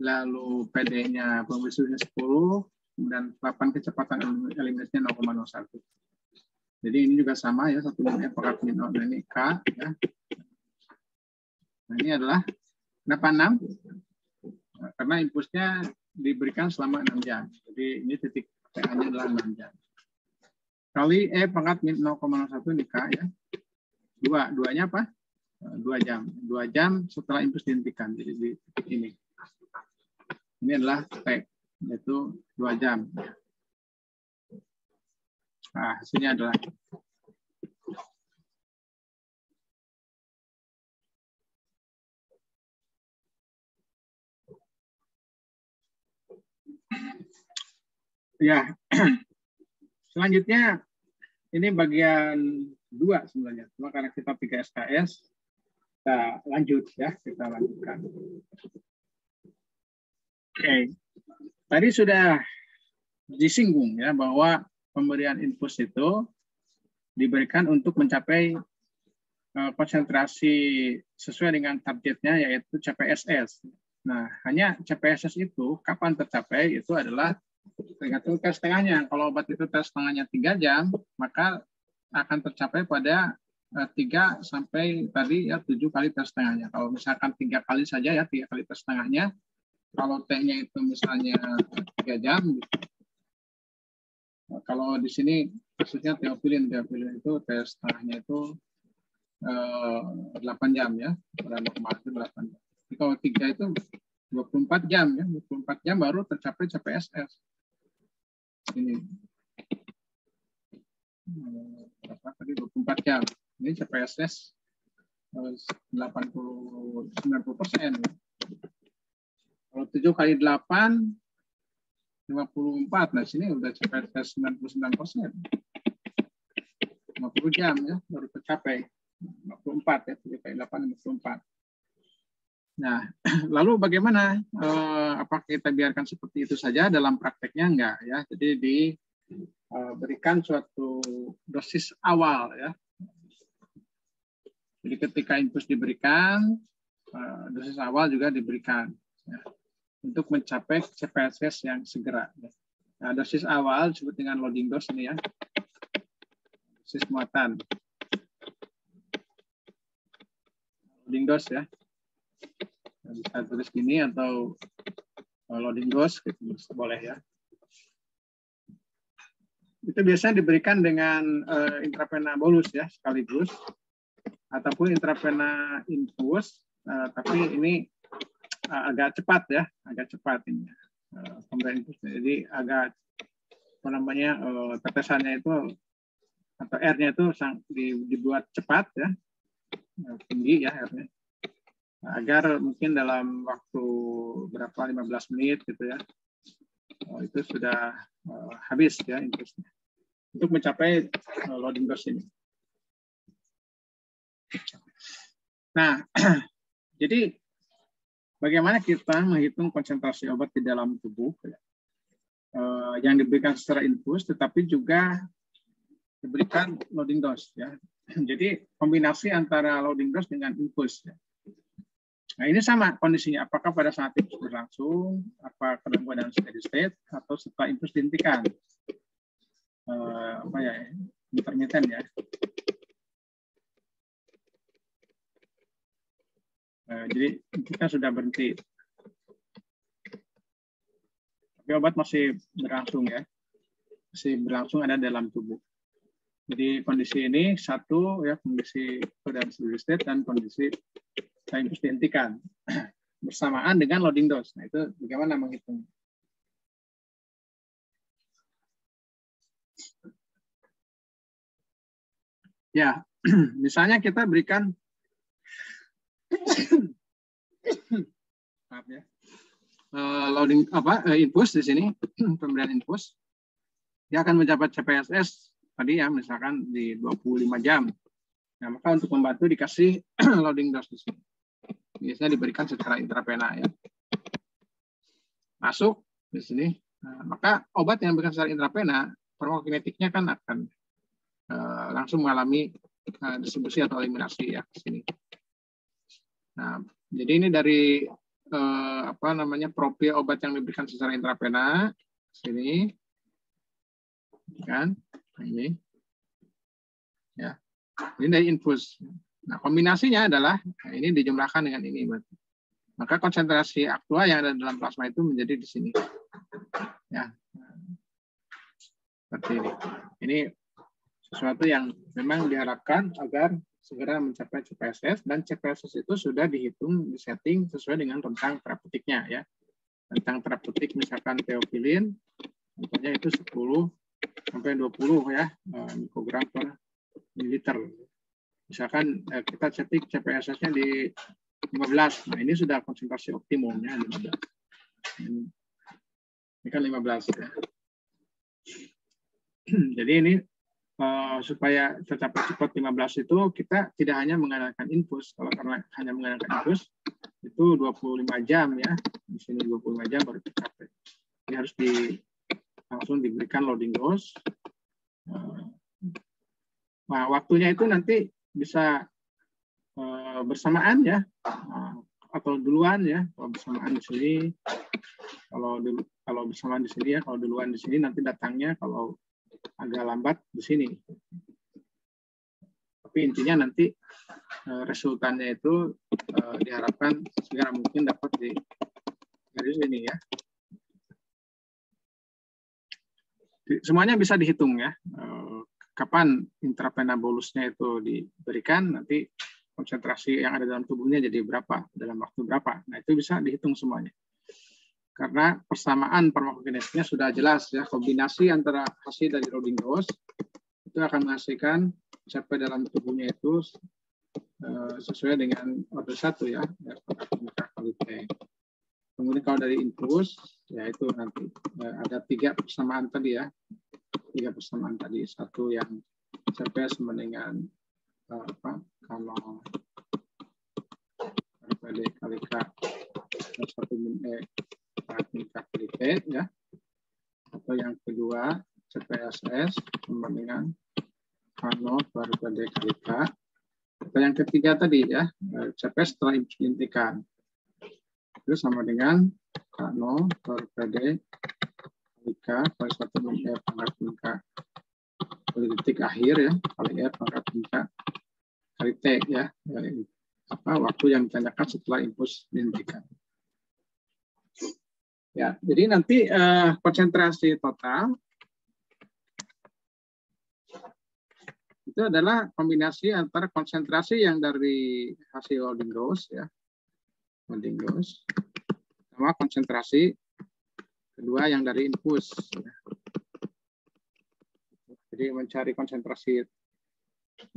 lalu PD-nya pemisuhnya 10, kemudian 8 kecepatan eliminasinya 0,01. Jadi ini juga sama ya, 1 min F pangkat min 0, nah ini K ya. Nah ini adalah kenapa 6? Karena impulsnya diberikan selama 6 jam. Jadi ini titik PA-nya adalah 6 jam. Kali E pangkat min 0,01 ini K ya. Duanya apa? 2 jam. 2 jam setelah impuls dihentikan. Jadi di titik ini. Ini adalah T, yaitu 2 jam. Nah, hasilnya adalah ya. Selanjutnya ini bagian 2 sebenarnya. Cuma karena kita 3 SKS, kita lanjut ya, kita lanjutkan. Oke. Tadi sudah disinggung ya bahwa pemberian impuls itu diberikan untuk mencapai konsentrasi sesuai dengan targetnya yaitu CPSS. Nah, hanya CPSS itu kapan tercapai itu adalah tergantung tes setengahnya. Kalau obat itu tes setengahnya 3 jam, maka akan tercapai pada 3 sampai tadi ya 7 kali tes setengahnya. Kalau misalkan 3 kali saja ya 3 kali tes setengahnya. Kalau T-nya itu misalnya 3 jam, gitu. Kalau di sini kasusnya teofilin itu tes setengahnya itu 8 jam ya, pada 0,8 jam. Jadi kalau 3 itu 24 jam ya, 24 jam baru tercapai CPSS. Ini berapa tadi 24 jam. Ini CPSS 90%. Kalau 7 kali 8 54. Nah, sini udah CPSS 99%. 50 jam ya baru tercapai. 54 ya, 7 kali 8 54. Nah, lalu bagaimana? Apakah kita biarkan seperti itu saja dalam prakteknya? Enggak ya. Jadi diberikan suatu dosis awal ya. Jadi ketika impuls diberikan, dosis awal juga diberikan ya, untuk mencapai CPSS yang segera. Ya. Nah, dosis awal disebut dengan loading dose ini ya. Dosis muatan. Loading dose ya. Bisa tulis gini atau loading dose gitu boleh ya. Itu biasanya diberikan dengan intravena bolus ya sekaligus ataupun intravena infus, tapi ini agak cepat ya, agak cepat ini pemberian infus. Jadi agak apa namanya tetesannya itu atau R-nya itu dibuat cepat ya, tinggi ya R-nya. Agar mungkin dalam waktu berapa 15 menit gitu ya itu sudah habis ya infusnya untuk mencapai loading dose ini. Nah, jadi bagaimana kita menghitung konsentrasi obat di dalam tubuh ya? Yang diberikan secara infus tetapi juga diberikan loading dose ya. Jadi kombinasi antara loading dose dengan infus ya. Nah, ini sama kondisinya. Apakah pada saat infus berlangsung, apa dalam keadaan steady state, atau setelah infus dihentikan? Apa ya? Intermittent ya. Jadi kita sudah berhenti. Tapi obat masih berlangsung ya. Masih berlangsung ada dalam tubuh. Jadi kondisi ini satu ya kondisi keadaan steady state dan kondisi infus dihentikan bersamaan dengan loading dose. Nah, itu bagaimana menghitungnya? Ya, misalnya kita berikan maaf ya. Loading infus di sini pemberian infus dia akan mencapai CPSS tadi ya misalkan di 25 jam. Nah, maka untuk membantu dikasih loading dose di sini. Biasanya diberikan secara intravena ya. Masuk di sini. Nah, maka obat yang diberikan secara intravena farmakokinetiknya kan akan langsung mengalami distribusi atau eliminasi ya ke sini. Nah, jadi ini dari profil obat yang diberikan secara intravena sini, kan? Ini, ya. Ini dari infus. Nah, kombinasinya adalah ini dijumlahkan dengan ini, maka konsentrasi aktua yang ada dalam plasma itu menjadi di sini, ya. Seperti ini. Ini sesuatu yang memang diharapkan agar segera mencapai CPSS, dan CPSS itu sudah dihitung, disetting sesuai dengan rentang terapeutiknya, ya. Rentang terapeutik misalkan teofilin, contohnya itu 10 sampai 20 ya mikrogram per mililiter. Misalkan kita setting CPSS-nya di 15, nah ini sudah konsentrasi optimumnya 15. Ini kan 15 ya. Jadi ini supaya tercapai cepat 15 itu kita tidak hanya mengandalkan infus. Kalau karena hanya mengandalkan infus itu 25 jam ya. Di sini 25 jam baru tercapai. Ini harus langsung diberikan loading dose. Nah, waktunya itu nanti bisa bersamaan ya, atau duluan ya. Kalau bersamaan di sini, kalau bersamaan di sini ya, kalau duluan di sini nanti datangnya, kalau agak lambat di sini. Tapi intinya nanti resultannya itu diharapkan segera mungkin dapat dari sini ya. Semuanya bisa dihitung ya. Kapan intravena bolusnya itu diberikan, nanti konsentrasi yang ada dalam tubuhnya jadi berapa, dalam waktu berapa. Nah, itu bisa dihitung semuanya. Karena persamaan farmakokinetiknya sudah jelas ya, kombinasi antara hasil dari loading dose itu akan menghasilkan CP dalam tubuhnya itu sesuai dengan order 1 ya, kali T. Kemudian kalau dari infus ya itu nanti ada 3 persamaan tadi ya, 3 persamaan tadi, satu yang CP sama dengan kalau PD kali K, satu min E kali T ya, atau yang kedua CPSS sama dengan K0 per PD kali K, atau yang ketiga tadi ya CPS setelah intikan itu sama dengan K0 per PD kali K kali 1 min E pangkat K kali detik akhir ya kali R pangkat K kali T ya, waktu yang ditanyakan setelah infus dihentikan. Ya, jadi nanti konsentrasi total itu adalah kombinasi antara konsentrasi yang dari hasil loading dose ya, loading dose, sama konsentrasi kedua yang dari infus. Ya. Jadi mencari konsentrasi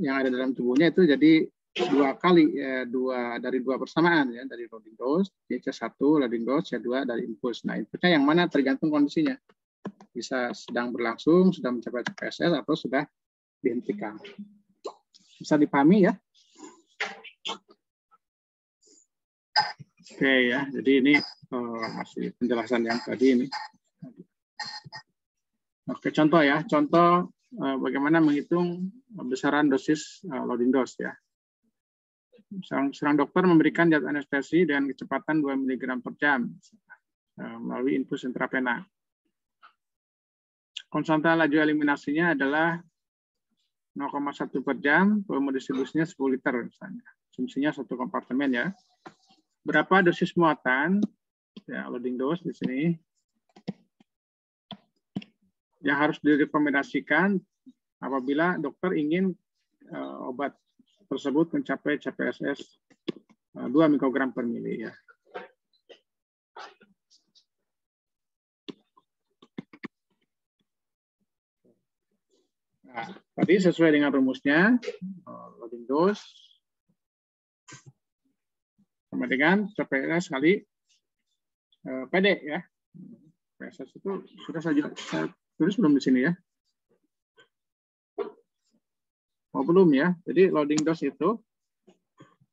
yang ada dalam tubuhnya itu jadi dari dua persamaan ya, dari loading dose, C1 loading dose, C2 dari infus. Nah, infusnya yang mana tergantung kondisinya. Bisa sedang berlangsung, sudah mencapai CPSS atau sudah dihentikan. Bisa dipahami ya? Oke ya, jadi ini masih penjelasan yang tadi ini. Oke, contoh ya, contoh bagaimana menghitung besaran dosis loading dose ya. Seorang dokter memberikan zat anestesi dengan kecepatan 2 mg per jam melalui infus intravena. Konstanta laju eliminasinya adalah 0,1 per jam, volume distribusinya 10 liter misalnya. Asumsinya 1 kompartemen ya. Berapa dosis muatan ya, loading dose di sini yang harus direkomendasikan apabila dokter ingin obat tersebut mencapai CPSS 2 mikrogram per mili ya. Nah, tadi sesuai dengan rumusnya loading dose sama dengan CPSS kali PD ya. CPSS itu sudah saya tulis belum di sini ya? Oh, belum ya. Jadi loading dose itu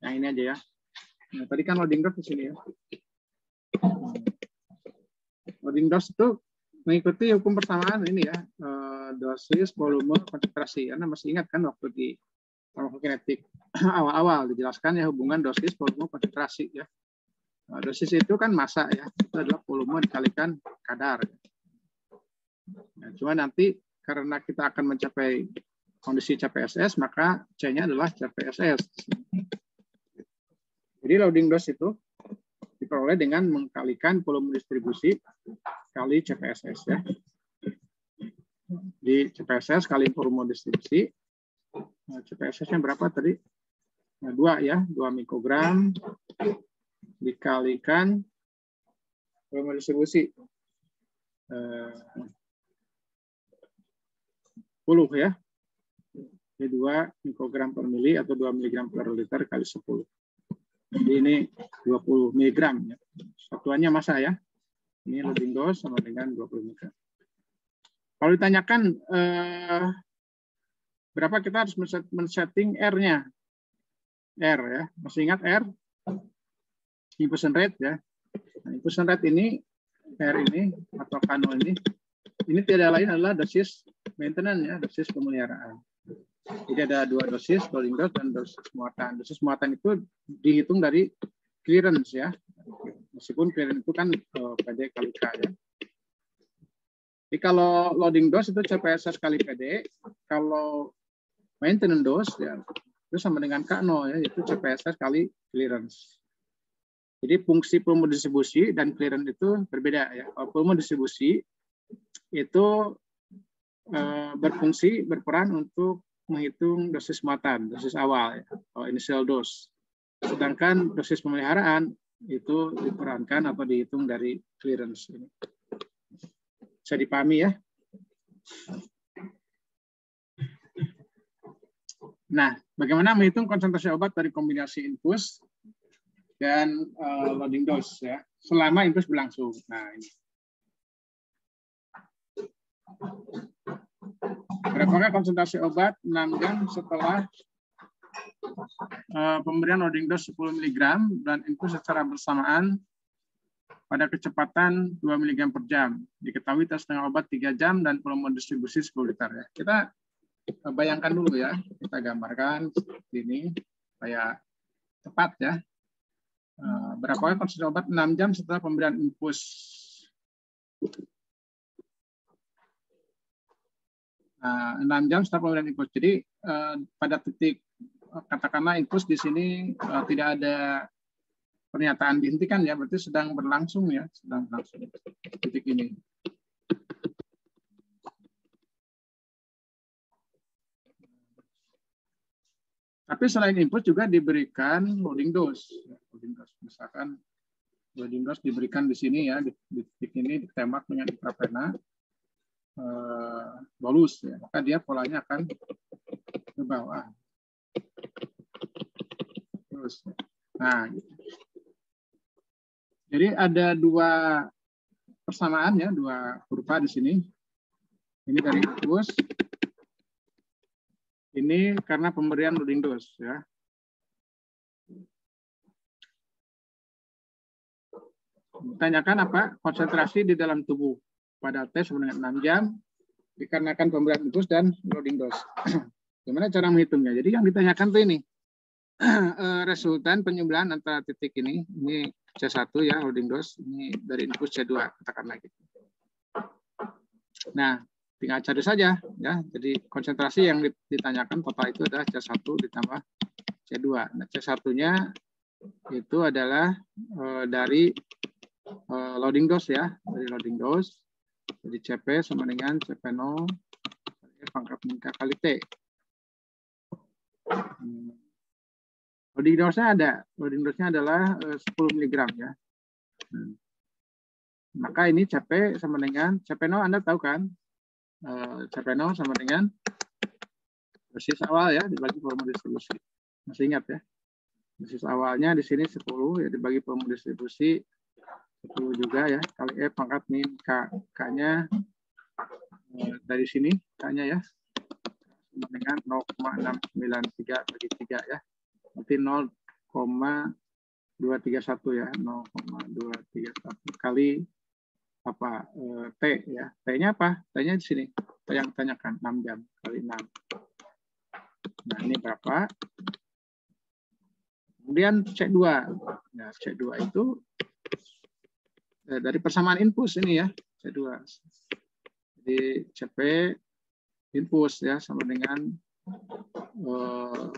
yang ini aja ya. Nah, tadi kan loading dose di sini ya. Loading dose itu mengikuti hukum persamaan ini ya, dosis, volume, konsentrasi. Karena masih ingat kan waktu di farmakokinetik awal-awal dijelaskan ya hubungan dosis, volume, konsentrasi ya. Nah, dosis itu kan massa ya, itu adalah volume dikalikan kadar. Nah, cuma nanti karena kita akan mencapai kondisi CPSS, maka C-nya adalah CPSS. Jadi loading dose itu diperoleh dengan mengkalikan volume distribusi kali CPSS ya. Di CPSS kali volume distribusi. Nah, CPSS-nya berapa tadi? Nah, 2 ya, 2 mikrogram dikalikan volume distribusi 10 ya. Ini 2 mikrogram per mili atau 2 miligram per liter kali 10. Jadi ini 20 miligram ya. Satuannya massa ya. Ini loading dose sama dengan 20 miligram. Kalau ditanyakan berapa, kita harus men-setting R-nya. R ya. Masih ingat R? Infusion rate ya. Nah, infusion rate ini, R ini atau kano ini tidak lain adalah dosis maintenance ya, dosis pemeliharaan. Jadi ada 2 dosis, loading dose dan dosis muatan. Dosis muatan itu dihitung dari clearance ya. Meskipun clearance itu kan PD kali K ya. Jadi kalau loading dose itu CPSS kali PD, kalau maintenance dose ya itu sama dengan K0 ya, itu CPSS kali clearance. Jadi fungsi volume distribusi dan clearance itu berbeda ya. Volume distribusi itu berperan untuk menghitung dosis muatan, dosis awal ya, atau initial dose. Sedangkan dosis pemeliharaan itu diperankan atau dihitung dari clearance ini. Bisa dipahami ya? Nah, bagaimana menghitung konsentrasi obat dari kombinasi infus dan loading dose ya, selama infus berlangsung. Nah, ini. Berapakah konsentrasi obat 6 jam setelah pemberian loading dose 10 mg dan infus secara bersamaan pada kecepatan 2 mg per jam. Diketahui tes setengah obat 3 jam dan volume distribusi 10 liter ya. Kita bayangkan dulu ya, kita gambarkan seperti ini supaya tepat ya. Berapakah konsentrasi obat 6 jam setelah pemberian infus? Nah, 6 jam setelah pemberian infus. Jadi pada titik katakanlah infus di sini tidak ada pernyataan dihentikan ya, berarti sedang berlangsung ya, sedang berlangsung titik ini. Tapi selain infus juga diberikan loading dose. Loading dose. Misalkan loading dose diberikan di sini ya, di titik ini ditembak dengan intravena. Bolus ya, maka dia polanya akan ke bawah terus. Nah, gitu. Jadi ada 2 persamaan ya, 2 kurva di sini. Ini dari infus, ini karena pemberian loading dose ya. Tanyakan apa? Konsentrasi di dalam tubuh pada T sama dengan 6 jam dikarenakan pemberian infus dan loading dose. Gimana cara menghitungnya? Jadi yang ditanyakan tuh ini resultan penyumbuhan antara titik ini C1 ya, loading dose, ini dari infus C2 katakanlah gitu. Nah, tinggal cari saja ya. Jadi konsentrasi yang ditanyakan total itu adalah C1 ditambah C2. Nah, C1-nya itu adalah dari loading dose ya, dari loading dose. Jadi CP sama dengan CP0 pangkat min K kali T. Loading dose-nya ada. Loading dose-nya adalah 10 mg ya. Maka ini CP sama dengan CP0, Anda tahu kan? CP0 sama dengan dosis awal ya dibagi volume distribusi. Masih ingat ya? Dosis awalnya di sini 10 ya dibagi volume distribusi 10 juga ya, kali E pangkat min K. K-nya dari sini, K-nya ya, sama dengan 0,693 bagi 3 ya. Berarti 0,231 ya, 0,231 kali apa T ya. T-nya apa? T-nya di sini. Yang tanyakan 6 jam kali 6. Nah, ini berapa? Kemudian C2. Nah, C2 itu dari persamaan infus ini ya, C2. Jadi CP infus ya sama dengan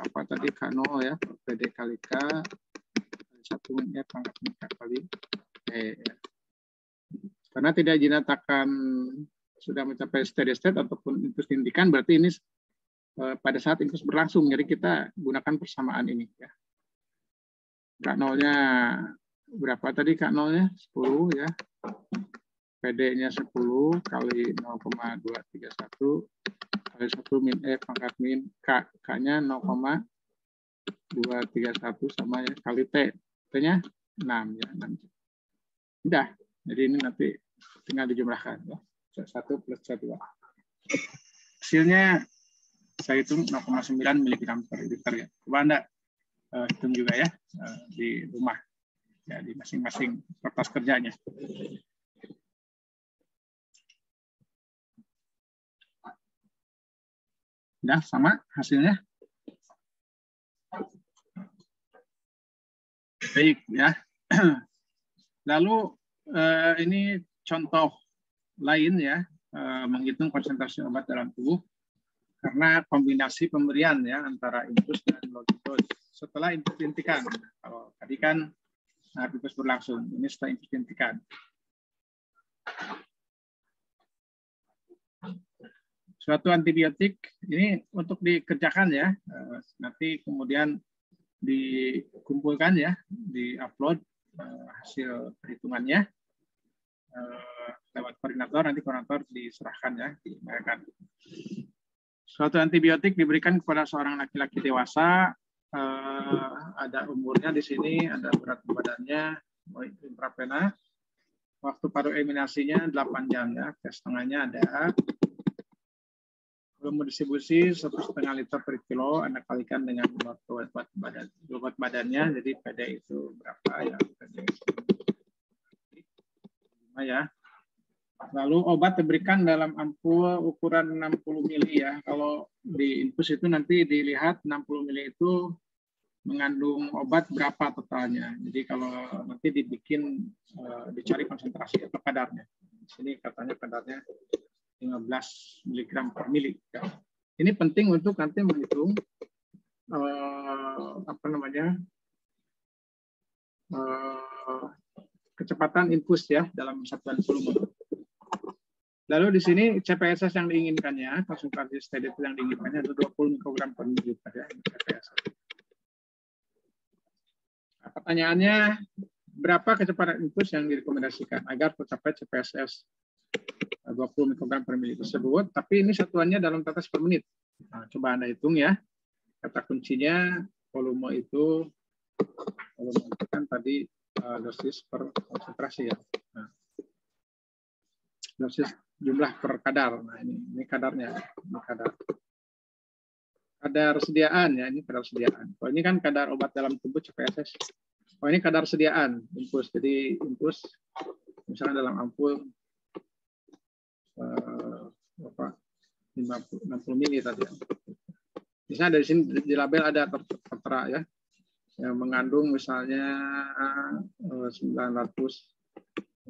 apa tadi K0 ya, PD kali K 1 min F pangkat min K kali E ya. Karena tidak dinyatakan sudah mencapai steady state ataupun infus dihentikan, berarti ini pada saat infus berlangsung, jadi kita gunakan persamaan ini ya. K0-nya berapa tadi K0-nya? 10 ya. PD-nya 10 kali 0,231 kali 1 min E pangkat min K. K-nya 0,231 sama ya kali T. T-nya 6 ya. 6. Udah. Jadi ini nanti tinggal dijumlahkan ya. C1 plus C2. Hasilnya saya hitung 0,9 mg per liter ya. Coba Anda hitung juga ya di rumah. Ya, di masing-masing kertas kerjanya. Udah sama hasilnya. Baik ya. Lalu ini contoh lain ya, menghitung konsentrasi obat dalam tubuh karena kombinasi pemberian ya antara infus dan loading dose. Setelah infus dihentikan. Kalau tadi kan infus berlangsung, ini setelah infus dihentikan. Suatu antibiotik ini untuk dikerjakan ya, nanti kemudian dikumpulkan ya, diupload hasil perhitungannya lewat koordinator, nanti koordinator diserahkan ya, dibayarkan. Suatu antibiotik diberikan kepada seorang laki-laki dewasa, ada umurnya di sini, ada berat badannya, intravenous, waktu paru eliminasinya 8 jam ya, tes setengahnya ada. Volume distribusi 1,5 liter per kilo, Anda kalikan dengan bobot badannya, jadi PD itu berapa ya? PD itu 5 ya. Lalu obat diberikan dalam ampul ukuran 60 ml ya. Kalau di infus itu nanti dilihat 60 ml itu mengandung obat berapa totalnya. Jadi kalau nanti dibikin, dicari konsentrasi atau kadarnya. Di sini katanya kadarnya 15 mg per mili. Ini penting untuk nanti menghitung kecepatan infus ya dalam satuan volume. Lalu di sini CPSS yang diinginkannya, konsentrasi steady yang diinginkannya itu 20 mikrogram per mililiter ya, CPSS. Nah, pertanyaannya, berapa kecepatan infus yang direkomendasikan agar tercapai CPSS 20 mikrogram per mili tersebut, tapi ini satuannya dalam tetes per menit. Nah, coba Anda hitung ya. Kata kuncinya volume itu kan tadi dosis per konsentrasi ya. Nah, dosis jumlah per kadar. Nah, ini kadarnya. Ini kadar. Kadar sediaan ya, ini kadar sediaan. Kalau ini kan kadar obat dalam tubuh CPSS. Oh, ini kadar sediaan infus. Jadi infus misalnya dalam ampul 60 mili tadi. Misalnya dari sini di label ada tertera ya, yang mengandung misalnya 900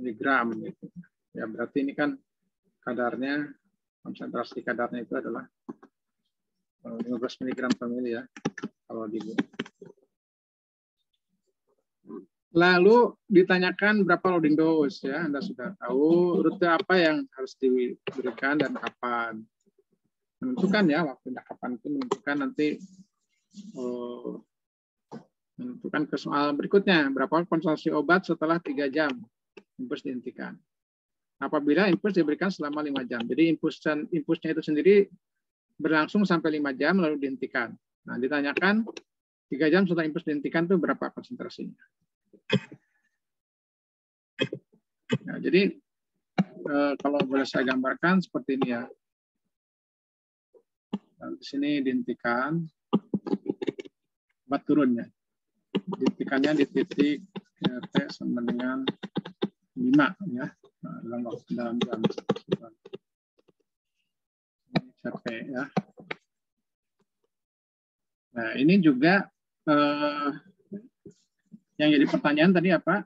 mg gitu. Ya berarti ini kan kadarnya, konsentrasi kadarnya itu adalah 15 mg per mili ya kalau di. Lalu ditanyakan berapa loading dose ya, Anda sudah tahu rute apa yang harus diberikan dan kapan. Menentukan ya waktunya kapan itu menentukan nanti menentukan ke soal berikutnya, berapa konsumsi obat setelah 3 jam infus dihentikan. Apabila infus diberikan selama 5 jam. Jadi infusnya itu sendiri berlangsung sampai 5 jam lalu dihentikan. Nah, ditanyakan 3 jam setelah infus dihentikan itu berapa konsentrasinya. Nah, jadi kalau boleh saya gambarkan seperti ini ya. Nah, di sini dihentikan obat turunnya. Dihentikannya di titik T sama dengan 5 ya. Nah, dalam jam. Ini CP ya. Nah, ini juga yang jadi pertanyaan tadi apa?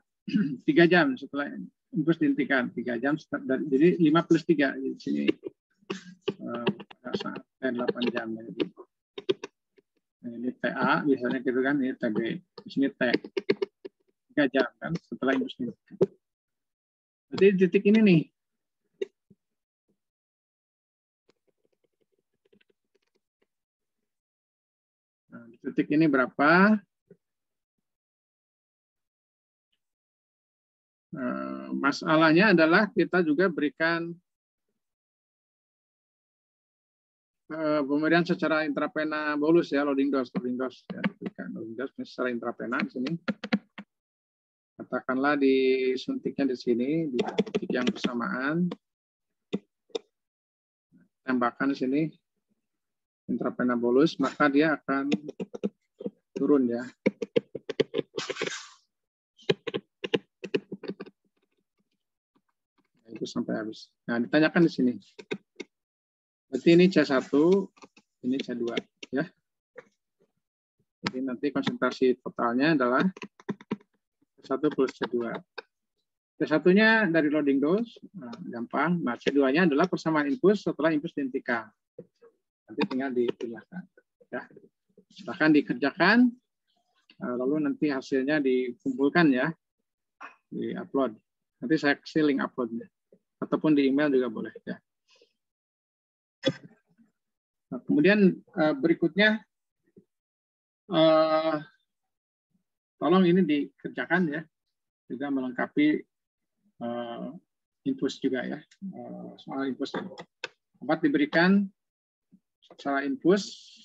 3 jam setelah infus dihentikan 3 jam. Jadi 5 plus 3 di sini pada saat 8 jam. Jadi, ini TA biasanya gitu kan, ini TB. Di sini T 3 jam kan setelah infus dihentikan. Jadi titik ini nih. Nah, di titik ini berapa? Masalahnya adalah kita juga berikan pemberian secara intravena bolus ya, loading dose ya, berikan loading dose secara intravena di sini. Katakanlah disuntiknya di sini di titik yang bersamaan, tembakan di sini intravena bolus, maka dia akan turun ya. Itu sampai habis. Nah, ditanyakan di sini. Berarti ini C1, ini C2 ya. Jadi nanti konsentrasi totalnya adalah C1 plus C2. C1-nya dari loading dose, nah, gampang. Nah, C2-nya adalah persamaan infus setelah infus dihentikan. Nanti tinggal dipindahkan. Ya. Silahkan dikerjakan, lalu nanti hasilnya dikumpulkan ya, di-upload. Nanti saya kasih link uploadnya. Ataupun di email juga boleh ya. Nah, kemudian berikutnya tolong ini dikerjakan ya, juga melengkapi infus juga ya, soal infus. Obat diberikan secara infus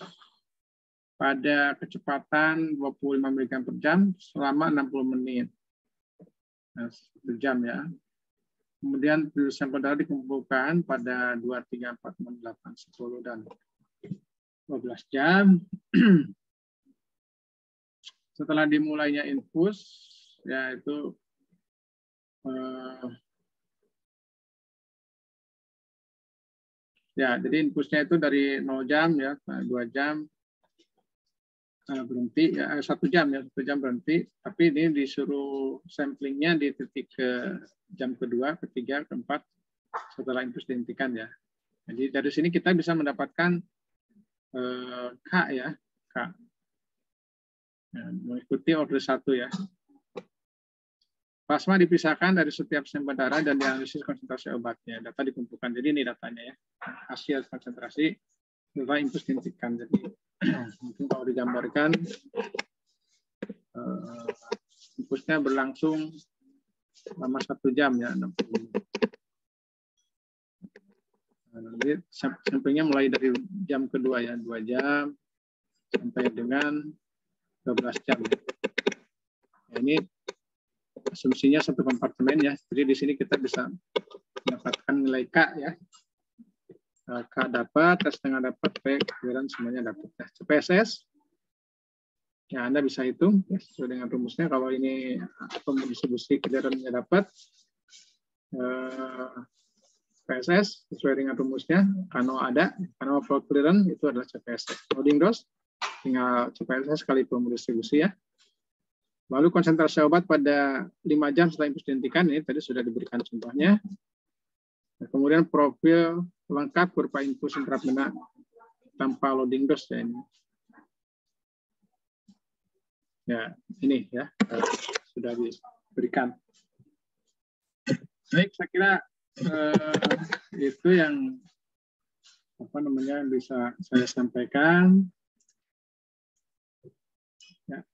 pada kecepatan 25 mg per jam selama 60 menit. Nah, 1 jam ya. Kemudian sampel darah dikumpulkan pada 2, 3, 4, 6, 8, 10, dan 12 jam. Setelah dimulainya infus, yaitu ya, jadi infusnya itu dari 0 jam ya, 2 jam berhenti ya, 1 jam ya, 1 jam berhenti. Tapi ini disuruh samplingnya di titik ke jam kedua, ketiga, keempat setelah infus dihentikan ya. Jadi dari sini kita bisa mendapatkan K ya, K. Ya, mengikuti order 1 ya. Plasma dipisahkan dari setiap sampel darah dan dianalisis konsentrasi obatnya. Data dikumpulkan. Jadi ini datanya ya. Hasil konsentrasi setelah infus dihentikan. Jadi mungkin kalau digambarkan infusnya berlangsung selama 1 jam ya, 60 menit. Jadi sampingnya mulai dari jam kedua ya, 2 jam sampai dengan 12 jam. Ya, ini asumsinya satu kompartemen ya. Jadi di sini kita bisa mendapatkan nilai K ya. K dapat, T setengah dapat, P keliran semuanya dapat. Ya. CPSS, ya Anda bisa hitung ya, sesuai dengan rumusnya. Kalau ini atom distribusi kelirannya dapat, PSS sesuai dengan rumusnya. Kano ada, kano flow clearance itu adalah CPSS. Loading dose, tinggal CPSS kali volume distribusi ya. Lalu konsentrasi obat pada 5 jam setelah infus dihentikan, ini tadi sudah diberikan contohnya. Nah, kemudian profil lengkap berupa infus intravena tanpa loading dose ya ini. Ya, ini ya sudah diberikan. Baik, saya kira itu yang bisa saya sampaikan. Ya.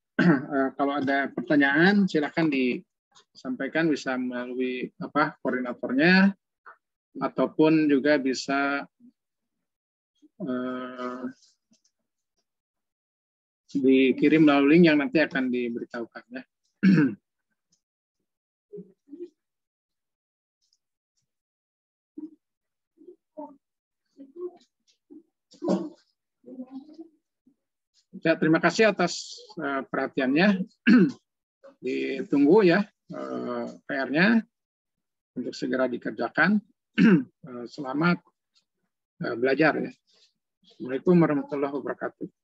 Kalau ada pertanyaan silakan disampaikan, bisa melalui koordinatornya ataupun juga bisa dikirim melalui link yang nanti akan diberitahukan ya. Ya, terima kasih atas perhatiannya. Ditunggu ya PR-nya untuk segera dikerjakan. Selamat belajar ya. Assalamualaikum warahmatullahi wabarakatuh.